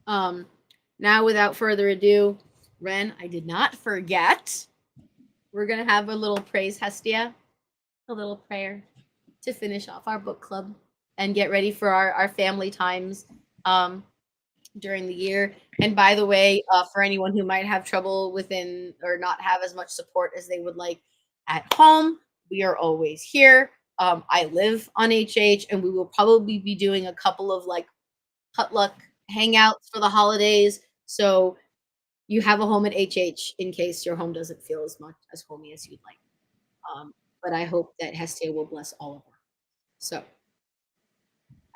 Now, without further ado, Ren, I did not forget. We're going to have a little praise Hestia, a little prayer to finish off our book club and get ready for our family times during the year. And by the way, for anyone who might have trouble within or not have as much support as they would like at home, we are always here. I live on HH, and we will probably be doing a couple of like potluck hangouts for the holidays. So you have a home at HH in case your home doesn't feel as much as homey as you'd like. But I hope that Hestia will bless all of us. So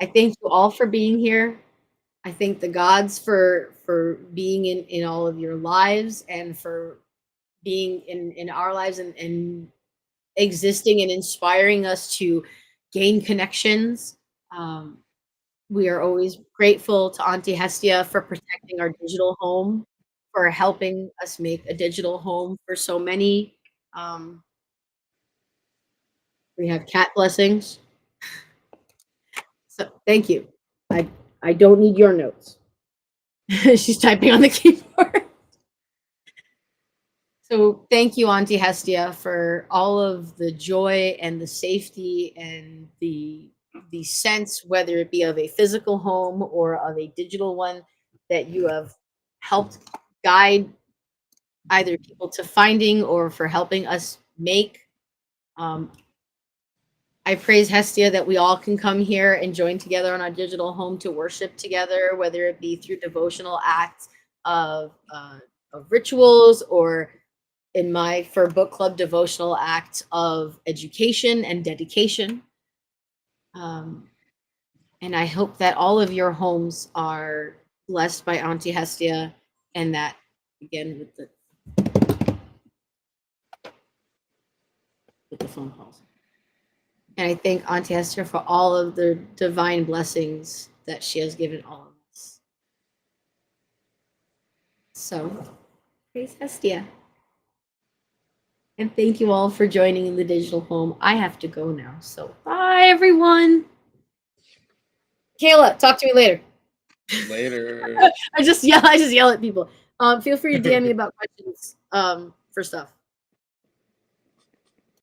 I thank you all for being here. I thank the gods for being in all of your lives, and for being in our lives, and existing and inspiring us to gain connections. We are always grateful to Auntie Hestia for protecting our digital home, for helping us make a digital home for so many. We have cat blessings. So thank you. I don't need your notes. She's typing on the keyboard. So thank you, Auntie Hestia, for all of the joy and the safety and the sense, whether it be of a physical home or of a digital one, that you have helped guide either people to finding or for helping us make. I praise Hestia that we all can come here and join together on our digital home to worship together, whether it be through devotional acts of rituals, or in my for book club devotional act of education and dedication. And I hope that all of your homes are blessed by Auntie Hestia, and that, again, with the phone calls. And I thank Auntie Hestia for all of the divine blessings that she has given all of us. So, praise Hestia. And thank you all for joining in the digital home. I have to go now. So, bye, everyone. Kayla, talk to me later. Later. I just yell at people. Feel free to DM me about questions for stuff.